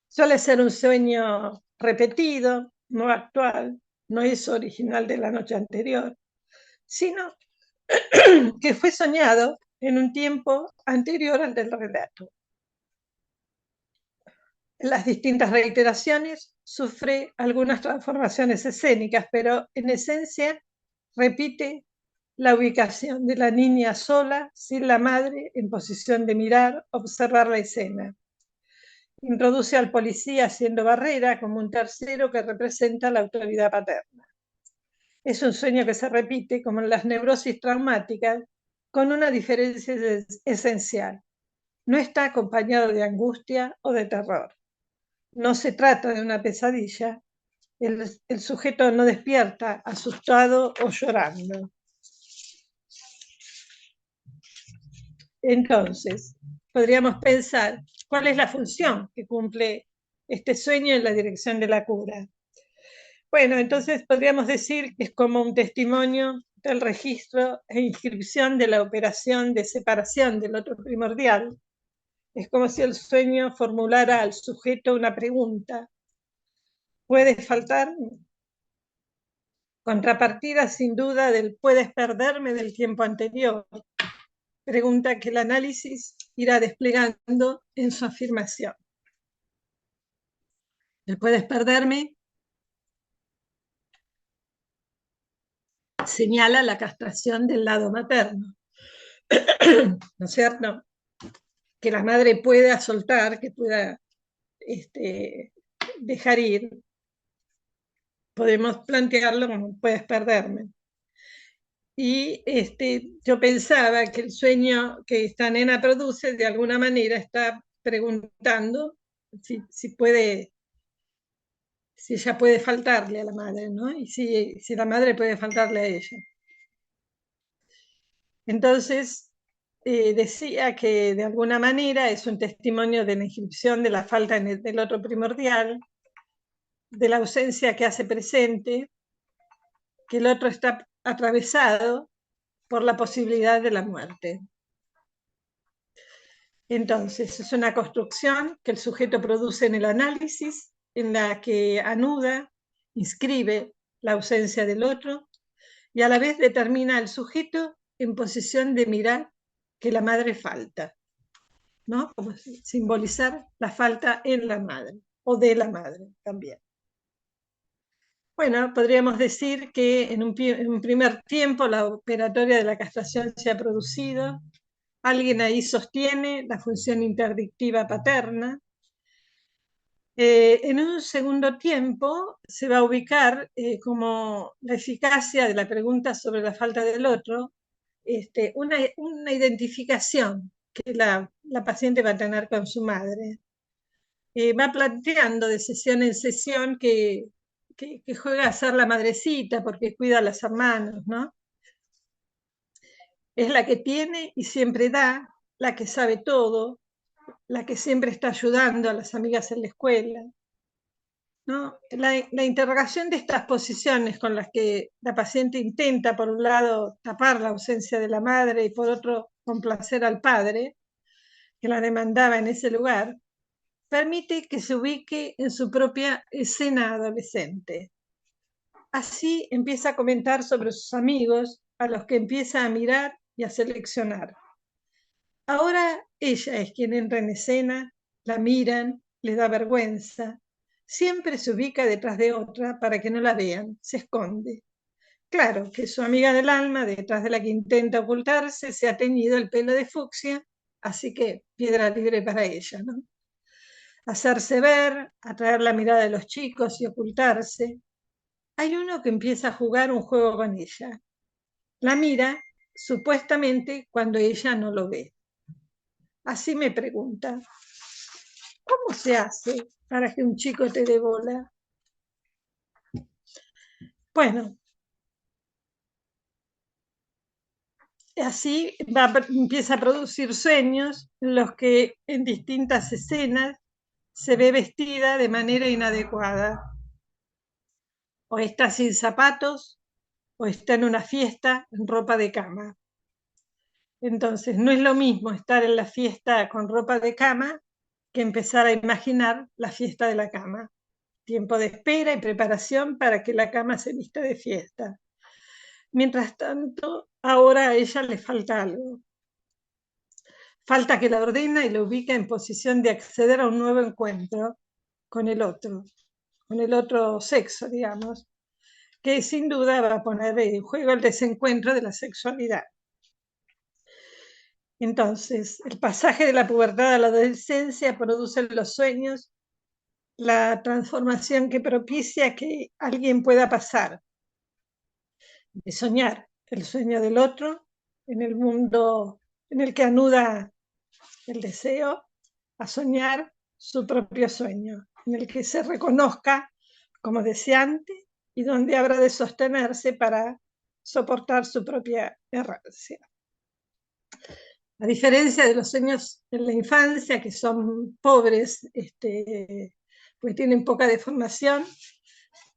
Suele ser un sueño repetido, no actual, no es original de la noche anterior, sino que fue soñado en un tiempo anterior al del relato. En las distintas reiteraciones sufre algunas transformaciones escénicas, pero en esencia repite la ubicación de la niña sola, sin la madre, en posición de mirar, observar la escena. Introduce al policía haciendo barrera como un tercero que representa la autoridad paterna. Es un sueño que se repite, como en las neurosis traumáticas, con una diferencia esencial. No está acompañado de angustia o de terror. No se trata de una pesadilla. El sujeto no despierta asustado o llorando. Entonces, podríamos pensar cuál es la función que cumple este sueño en la dirección de la cura. Bueno, entonces podríamos decir que es como un testimonio del registro e inscripción de la operación de separación del otro primordial. Es como si el sueño formulara al sujeto una pregunta. ¿Puede faltar? Contrapartida sin duda del puedes perderme del tiempo anterior. Pregunta que el análisis irá desplegando en su afirmación. El puedes perderme señala la castración del lado materno, ¿no es cierto? Que la madre pueda soltar, que pueda dejar ir, podemos plantearlo como puedes perderme. Y yo pensaba que el sueño que esta nena produce de alguna manera está preguntando si ella puede faltarle a la madre, ¿no? Y si la madre puede faltarle a ella. Entonces, decía que de alguna manera es un testimonio de la inscripción de la falta del otro primordial, de la ausencia que hace presente, que el otro está atravesado por la posibilidad de la muerte. Entonces, es una construcción que el sujeto produce en el análisis, en la que anuda, inscribe la ausencia del otro y a la vez determina al sujeto en posición de mirar que la madre falta, ¿no? Como simbolizar la falta en la madre o de la madre también. Bueno, podríamos decir que en un primer tiempo la operatoria de la castración se ha producido. Alguien ahí sostiene la función interdictiva paterna. En un segundo tiempo se va a ubicar como la eficacia de la pregunta sobre la falta del otro, una identificación que la paciente va a tener con su madre. Va planteando de sesión en sesión que juega a ser la madrecita porque cuida a las hermanas, ¿no? Es la que tiene y siempre da, la que sabe todo, la que siempre está ayudando a las amigas en la escuela, ¿no? La interrogación de estas posiciones con las que la paciente intenta, por un lado, tapar la ausencia de la madre y por otro, complacer al padre, que la demandaba en ese lugar, permite que se ubique en su propia escena adolescente. Así empieza a comentar sobre sus amigos, a los que empieza a mirar y a seleccionar. Ahora ella es quien entra en escena, la miran, le da vergüenza, siempre se ubica detrás de otra para que no la vean, se esconde. Claro que su amiga del alma, detrás de la que intenta ocultarse, se ha teñido el pelo de fucsia, así que piedra libre para ella, ¿no? Hacerse ver, atraer la mirada de los chicos y ocultarse. Hay uno que empieza a jugar un juego con ella. La mira, supuestamente, cuando ella no lo ve. Así me pregunta, ¿cómo se hace para que un chico te dé bola? Bueno, así empieza a producir sueños en los que en distintas escenas se ve vestida de manera inadecuada. O está sin zapatos, o está en una fiesta en ropa de cama. Entonces, no es lo mismo estar en la fiesta con ropa de cama que empezar a imaginar la fiesta de la cama. Tiempo de espera y preparación para que la cama se vista de fiesta. Mientras tanto, ahora a ella le falta algo. Falta que la ordena y la ubica en posición de acceder a un nuevo encuentro con el otro sexo, digamos, que sin duda va a poner en juego el desencuentro de la sexualidad. Entonces, el pasaje de la pubertad a la adolescencia produce en los sueños la transformación que propicia que alguien pueda pasar de soñar el sueño del otro en el mundo en el que anuda el deseo, a soñar su propio sueño, en el que se reconozca como deseante y donde habrá de sostenerse para soportar su propia errancia. A diferencia de los sueños en la infancia, que son pobres, pues tienen poca deformación,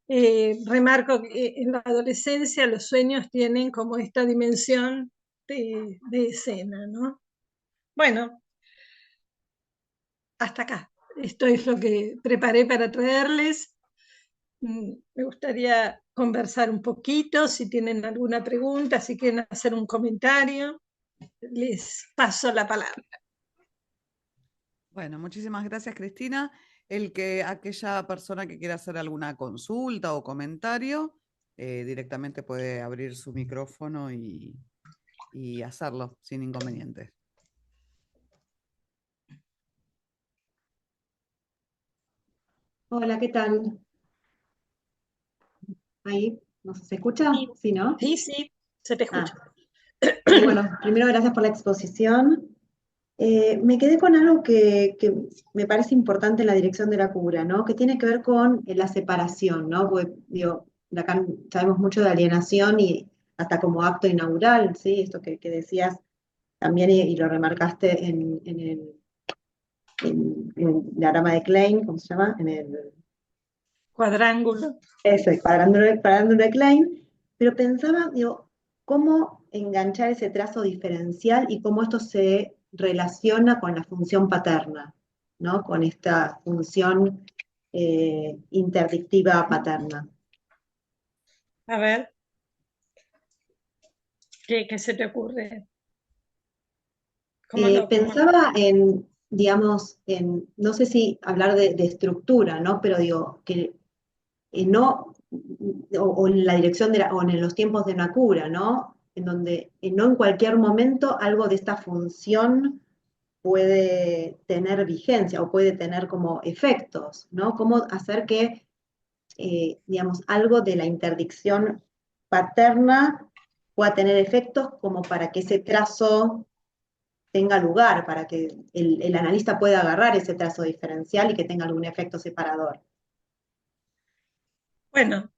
remarco que en la adolescencia los sueños tienen como esta dimensión de escena, ¿no? Bueno, hasta acá. Esto es lo que preparé para traerles. Me gustaría conversar un poquito, si tienen alguna pregunta, si quieren hacer un comentario, les paso la palabra. Bueno, muchísimas gracias, Cristina. Aquella persona que quiera hacer alguna consulta o comentario, directamente puede abrir su micrófono y hacerlo sin inconvenientes. Hola, ¿qué tal? Ahí, ¿no se escucha? Sí, ¿no? Sí, sí, se te escucha. Bueno, primero gracias por la exposición. Me quedé con algo que me parece importante en la dirección de la cura, ¿no? Que tiene que ver con la separación, ¿no? Porque, digo, acá sabemos mucho de alienación y hasta como acto inaugural, ¿sí? Esto que decías también, y lo remarcaste en el diagrama de Klein, ¿cómo se llama? Cuadrángulo. Eso, el cuadrángulo de Klein, pero pensaba, digo, cómo enganchar ese trazo diferencial y cómo esto se relaciona con la función paterna, ¿no? Con esta función interdictiva paterna. A ver, ¿qué se te ocurre? Pensaba en, digamos, no sé si hablar de estructura, ¿no? Pero digo, que no, o en la dirección o en los tiempos de una cura, ¿no? En donde no en cualquier momento algo de esta función puede tener vigencia o puede tener como efectos, ¿no? Cómo hacer que, digamos, algo de la interdicción paterna pueda tener efectos como para que ese trazo tenga lugar, para que el analista pueda agarrar ese trazo diferencial y que tenga algún efecto separador. Bueno,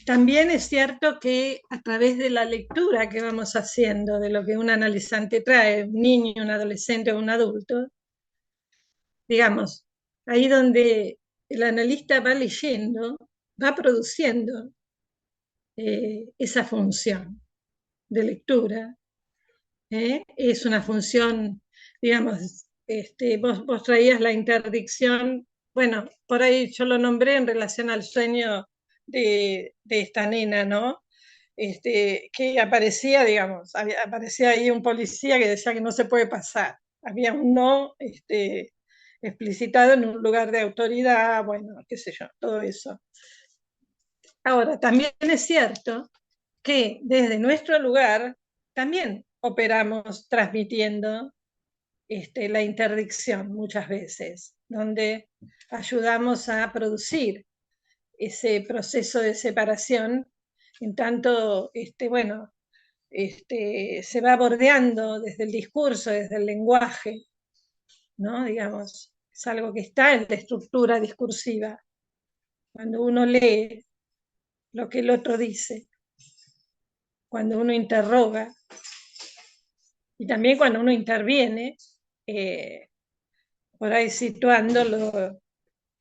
también es cierto que a través de la lectura que vamos haciendo de lo que un analizante trae, un niño, un adolescente o un adulto, digamos, ahí donde el analista va leyendo, va produciendo esa función de lectura. Es una función, digamos, vos traías la interdicción, bueno, por ahí yo lo nombré en relación al sueño de esta nena, ¿no? Que aparecía, digamos, aparecía ahí un policía que decía que no se puede pasar. Había un no explicitado en un lugar de autoridad, bueno, qué sé yo, todo eso. Ahora, también es cierto que desde nuestro lugar también operamos transmitiendo la interdicción muchas veces, donde ayudamos a producir ese proceso de separación, en tanto, bueno, se va bordeando desde el discurso, desde el lenguaje, ¿no? Digamos, es algo que está en la estructura discursiva. Cuando uno lee lo que el otro dice, cuando uno interroga y también cuando uno interviene, eh, por ahí situando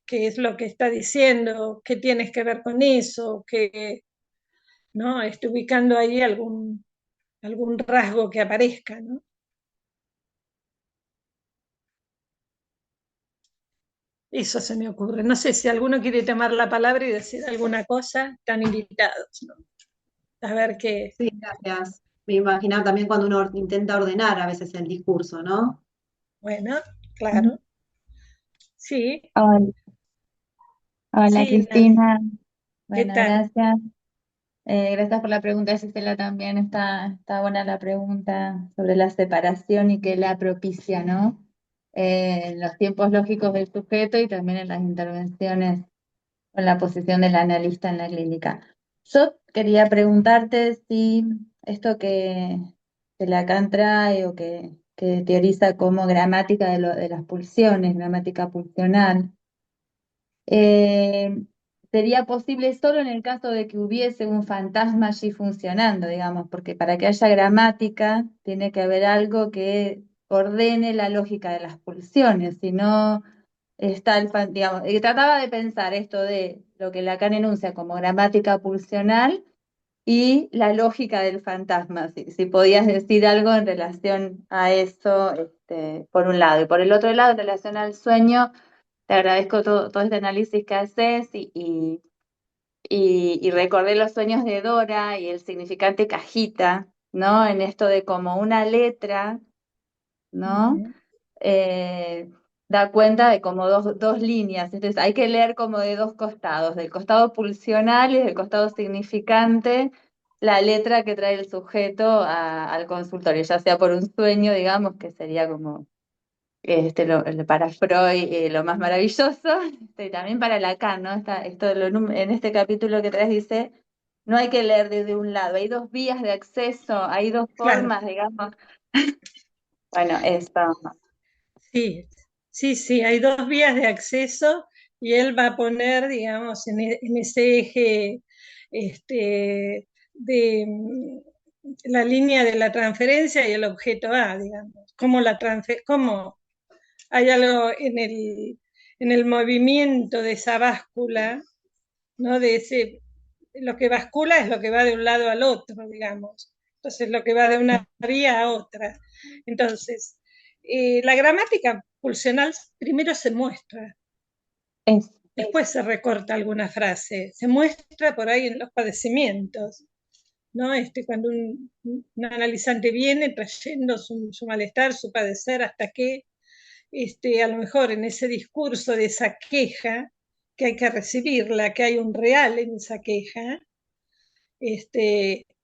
qué es lo que está diciendo, qué tienes que ver con eso, ¿no? Ubicando ahí algún rasgo que aparezca, ¿no? Eso se me ocurre. No sé si alguno quiere tomar la palabra y decir alguna cosa, están invitados, ¿no? A ver qué. Sí, gracias. Me imaginaba también cuando uno intenta ordenar a veces el discurso, ¿no? Bueno, claro. Sí, Hola, hola sí, Nani. Cristina. ¿Qué Bueno, tal? gracias. Gracias por la pregunta, Gisela, también está buena la pregunta sobre la separación y qué la propicia, ¿no? En los tiempos lógicos del sujeto y también en las intervenciones con la posición del analista en la clínica. Yo quería preguntarte si esto que Lacan trae o que teoriza como gramática de las pulsiones, gramática pulsional, eh, sería posible solo en el caso de que hubiese un fantasma allí funcionando, digamos, porque para que haya gramática tiene que haber algo que ordene la lógica de las pulsiones, si no está digamos, y trataba de pensar esto de lo que Lacan enuncia como gramática pulsional y la lógica del fantasma, si podías decir algo en relación a eso, por un lado, y por el otro lado, en relación al sueño. Te agradezco todo este análisis que haces y recordé los sueños de Dora y el significante cajita, ¿no? En esto de como una letra, ¿no? Uh-huh. Da cuenta de como dos líneas. Entonces hay que leer como de dos costados, del costado pulsional y del costado significante, la letra que trae el sujeto al consultorio, ya sea por un sueño, digamos, que sería como para Freud lo más maravilloso, y también para Lacan, ¿no? En este capítulo que traes dice, no hay que leer desde un lado, hay dos vías de acceso, hay dos Claro, formas, digamos. Bueno, esto. sí, sí, sí, hay dos vías de acceso y él va a poner, digamos, en ese eje de la línea de la transferencia y el objeto A, digamos. Cómo hay algo en el movimiento de esa báscula, ¿no? Lo que bascula es lo que va de un lado al otro, digamos. Entonces, lo que va de una vía a otra. Entonces, la gramática pulsional primero se muestra, después se recorta alguna frase, se muestra por ahí en los padecimientos, ¿no? Cuando un analizante viene trayendo su malestar, su padecer, hasta que a lo mejor en ese discurso de esa queja, que hay que recibirla, que hay un real en esa queja,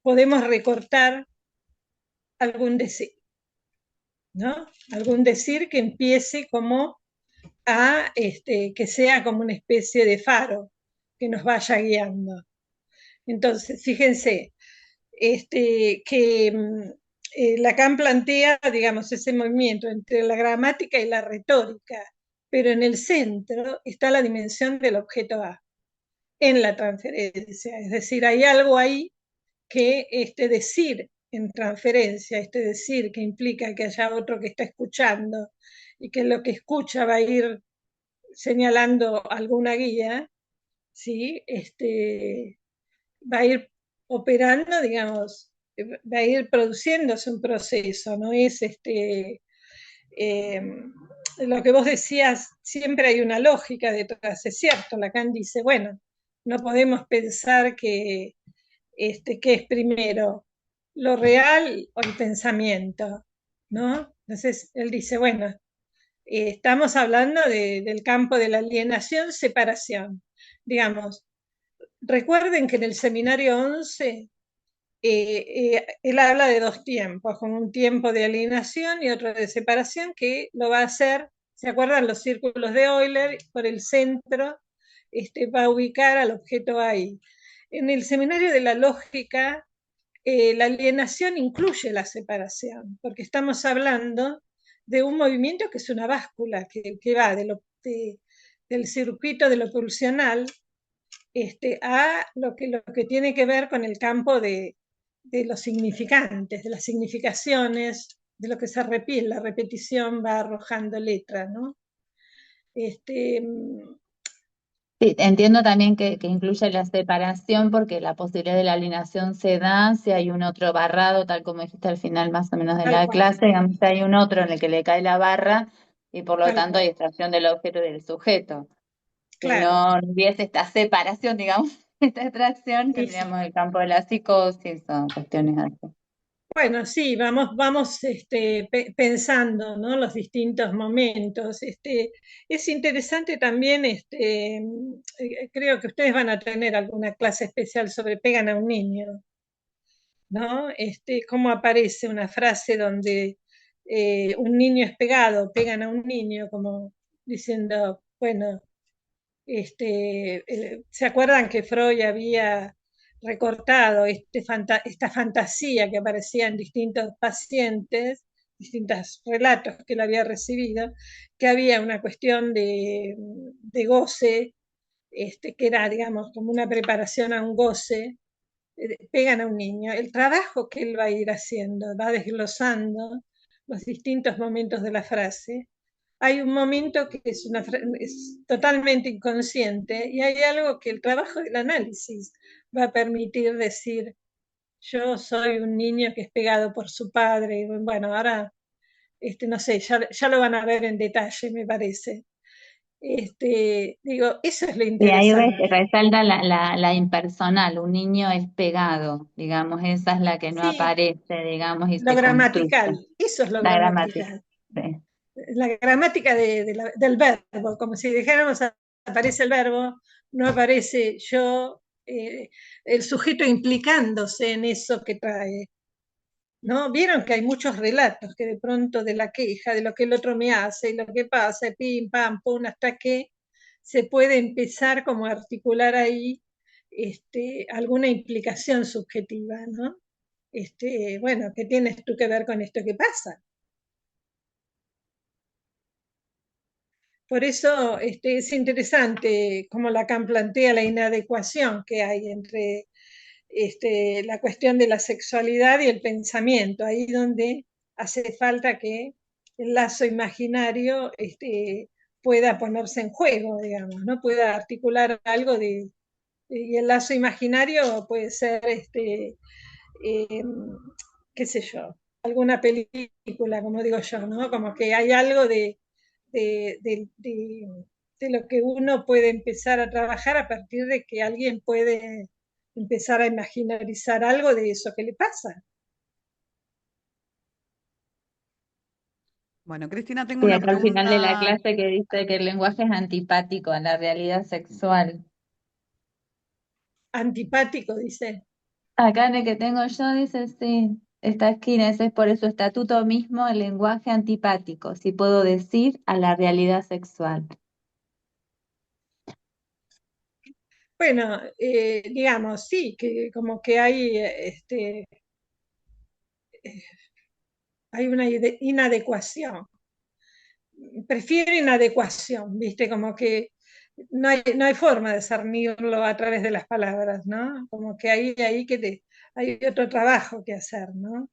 podemos recortar algún decir, ¿no? Algún decir que empiece como que sea como una especie de faro que nos vaya guiando. Entonces, fíjense, que Lacan plantea, digamos, ese movimiento entre la gramática y la retórica, pero en el centro está la dimensión del objeto A, en la transferencia. Es decir, hay algo ahí que decir en transferencia, decir que implica que haya otro que está escuchando y que lo que escucha va a ir señalando alguna guía, ¿sí? Va a ir operando, digamos, va a ir produciéndose un proceso, no es lo que vos decías, siempre hay una lógica detrás, es cierto, Lacan dice, bueno, no podemos pensar que es primero lo real o el pensamiento, ¿no? Entonces él dice, bueno, estamos hablando del campo de la alienación, separación, digamos. Recuerden que en el seminario 11 él habla de dos tiempos, con un tiempo de alienación y otro de separación, que lo va a hacer, ¿se acuerdan los círculos de Euler? Por el centro va a ubicar al objeto ahí. En el seminario de la lógica, la alienación incluye la separación, porque estamos hablando de un movimiento que es una báscula, que va del circuito de lo pulsional a lo que tiene que ver con el campo de los significantes, de las significaciones, de lo que se repite, la repetición va arrojando letras, ¿no? Sí, entiendo también que incluye la separación porque la posibilidad de la alineación se da si hay un otro barrado, tal como dijiste al final más o menos de Tal la cual, clase, digamos, si hay un otro en el que le cae la barra y por lo tal tanto hay cual, extracción del objeto y del sujeto. Si claro. no hubiese esta separación, digamos, esta extracción, Sí, sí. tendríamos el campo de la psicosis o cuestiones así. Bueno, sí, vamos pensando, ¿no? Los distintos momentos. Es interesante también, creo que ustedes van a tener alguna clase especial sobre pegan a un niño, ¿no? Cómo aparece una frase donde un niño es pegado, pegan a un niño, como diciendo, bueno, ¿se acuerdan que Freud había recortado esta fantasía que aparecía en distintos pacientes, distintos relatos que él había recibido, que había una cuestión de goce, que era, digamos, como una preparación a un goce, pegan a un niño. El trabajo que él va a ir haciendo, va desglosando los distintos momentos de la frase. Hay un momento que es totalmente inconsciente y hay algo que el trabajo del análisis va a permitir decir, yo soy un niño que es pegado por su padre. Bueno, ahora, no sé, ya lo van a ver en detalle, me parece. Digo, eso es lo Y ahí interesante. resalta la impersonal, un niño es pegado, digamos, esa es la que no Sí, aparece, digamos, y lo se construye. gramatical, eso es lo La gramática. gramatical. Sí. La gramática del verbo, como si dijéramos aparece el verbo, no aparece yo, el sujeto implicándose en eso que trae. ¿No? Vieron que hay muchos relatos que de pronto de la queja, de lo que el otro me hace, y lo que pasa, pim, pam, pum, hasta que se puede empezar como a articular ahí alguna implicación subjetiva, ¿no? Bueno, ¿qué tienes tú que ver con esto que pasa? Por eso es interesante cómo Lacan plantea la inadecuación que hay entre la cuestión de la sexualidad y el pensamiento, ahí donde hace falta que el lazo imaginario pueda ponerse en juego, digamos, ¿no? Pueda articular algo y el lazo imaginario puede ser, qué sé yo, alguna película, como digo yo, ¿no? Como que hay algo de, de, de, de lo que uno puede empezar a trabajar a partir de que alguien puede empezar a imaginarizar algo de eso que le pasa. Bueno, Cristina, tengo Sí, una acá al final de la pregunta. clase que dice que el lenguaje es antipático a la realidad sexual. Antipático, dice. Acá en el que tengo yo dice, sí, esta esquina, ese es por su estatuto mismo el lenguaje antipático, si puedo decir, a la realidad sexual. Bueno, digamos, sí, que como que hay una inadecuación. Prefiero inadecuación, ¿viste? Como que no hay forma de cernirlo a través de las palabras, ¿no? Como que hay otro trabajo que hacer, ¿no?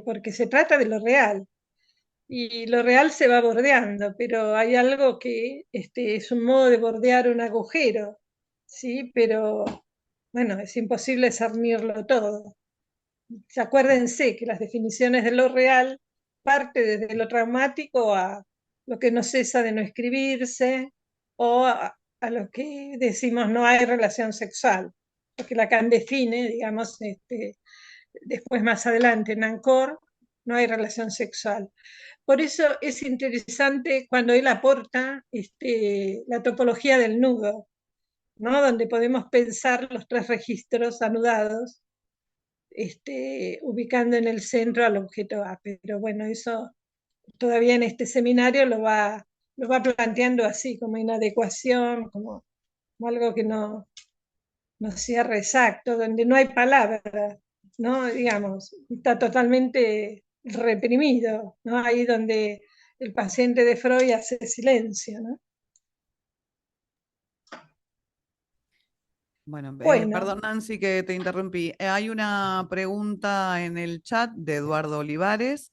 Porque se trata de lo real, y lo real se va bordeando, pero hay algo que es un modo de bordear un agujero, ¿sí? Pero bueno, es imposible cernirlo todo. Acuérdense que las definiciones de lo real parte desde lo traumático a lo que no cesa de no escribirse, o a lo que decimos no hay relación sexual, porque Lacan define, digamos, después más adelante en Ancor, no hay relación sexual. Por eso es interesante cuando él aporta la topología del nudo, ¿no? Donde podemos pensar los tres registros anudados, ubicando en el centro al objeto A. Pero bueno, eso todavía en este seminario lo va planteando así, como inadecuación, como algo que no cierra exacto, donde no hay palabras, ¿no? Digamos, está totalmente reprimido, ¿no? Ahí donde el paciente de Freud hace silencio, ¿no? Bueno, Bueno, perdón, Nancy, que te interrumpí. Hay una pregunta en el chat de Eduardo Olivares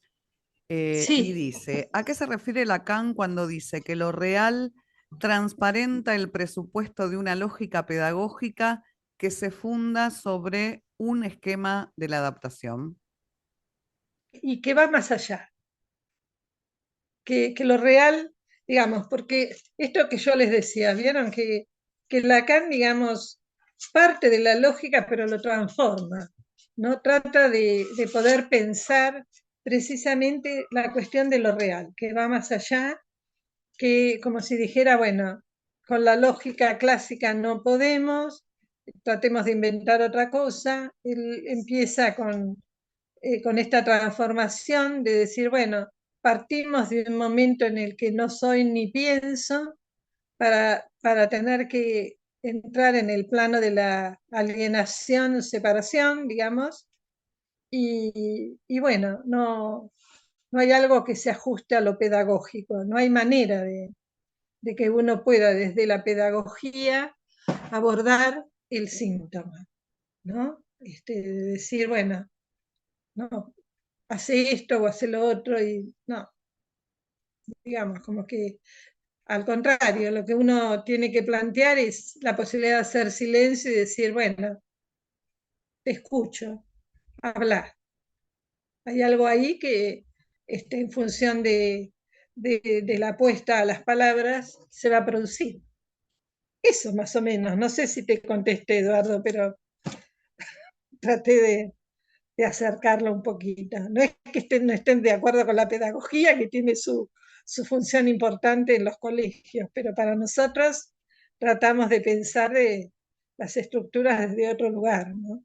y sí, dice, ¿a qué se refiere Lacan cuando dice que lo real transparenta el presupuesto de una lógica pedagógica que se funda sobre un esquema de la adaptación? y que va más allá, que lo real, digamos, porque esto que yo les decía, vieron que Lacan, digamos, parte de la lógica, pero lo transforma, ¿no? Trata de poder pensar precisamente la cuestión de lo real, que va más allá, que como si dijera, bueno, con la lógica clásica no podemos, tratemos de inventar otra cosa. Él empieza con esta transformación de decir, bueno, partimos de un momento en el que no soy ni pienso para tener que entrar en el plano de la alienación, separación, digamos, y bueno, no hay algo que se ajuste a lo pedagógico, no hay manera de que uno pueda desde la pedagogía abordar el síntoma, ¿no? De decir, bueno, no, hace esto o hace lo otro, y no, digamos, como que al contrario, lo que uno tiene que plantear es la posibilidad de hacer silencio y decir, bueno, te escucho, habla. Hay algo ahí que en función de la apuesta a las palabras se va a producir. Eso más o menos, no sé si te contesté, Eduardo, pero traté de acercarlo un poquito. No es que no estén de acuerdo con la pedagogía, que tiene su función importante en los colegios, pero para nosotros tratamos de pensar de las estructuras desde otro lugar, ¿no?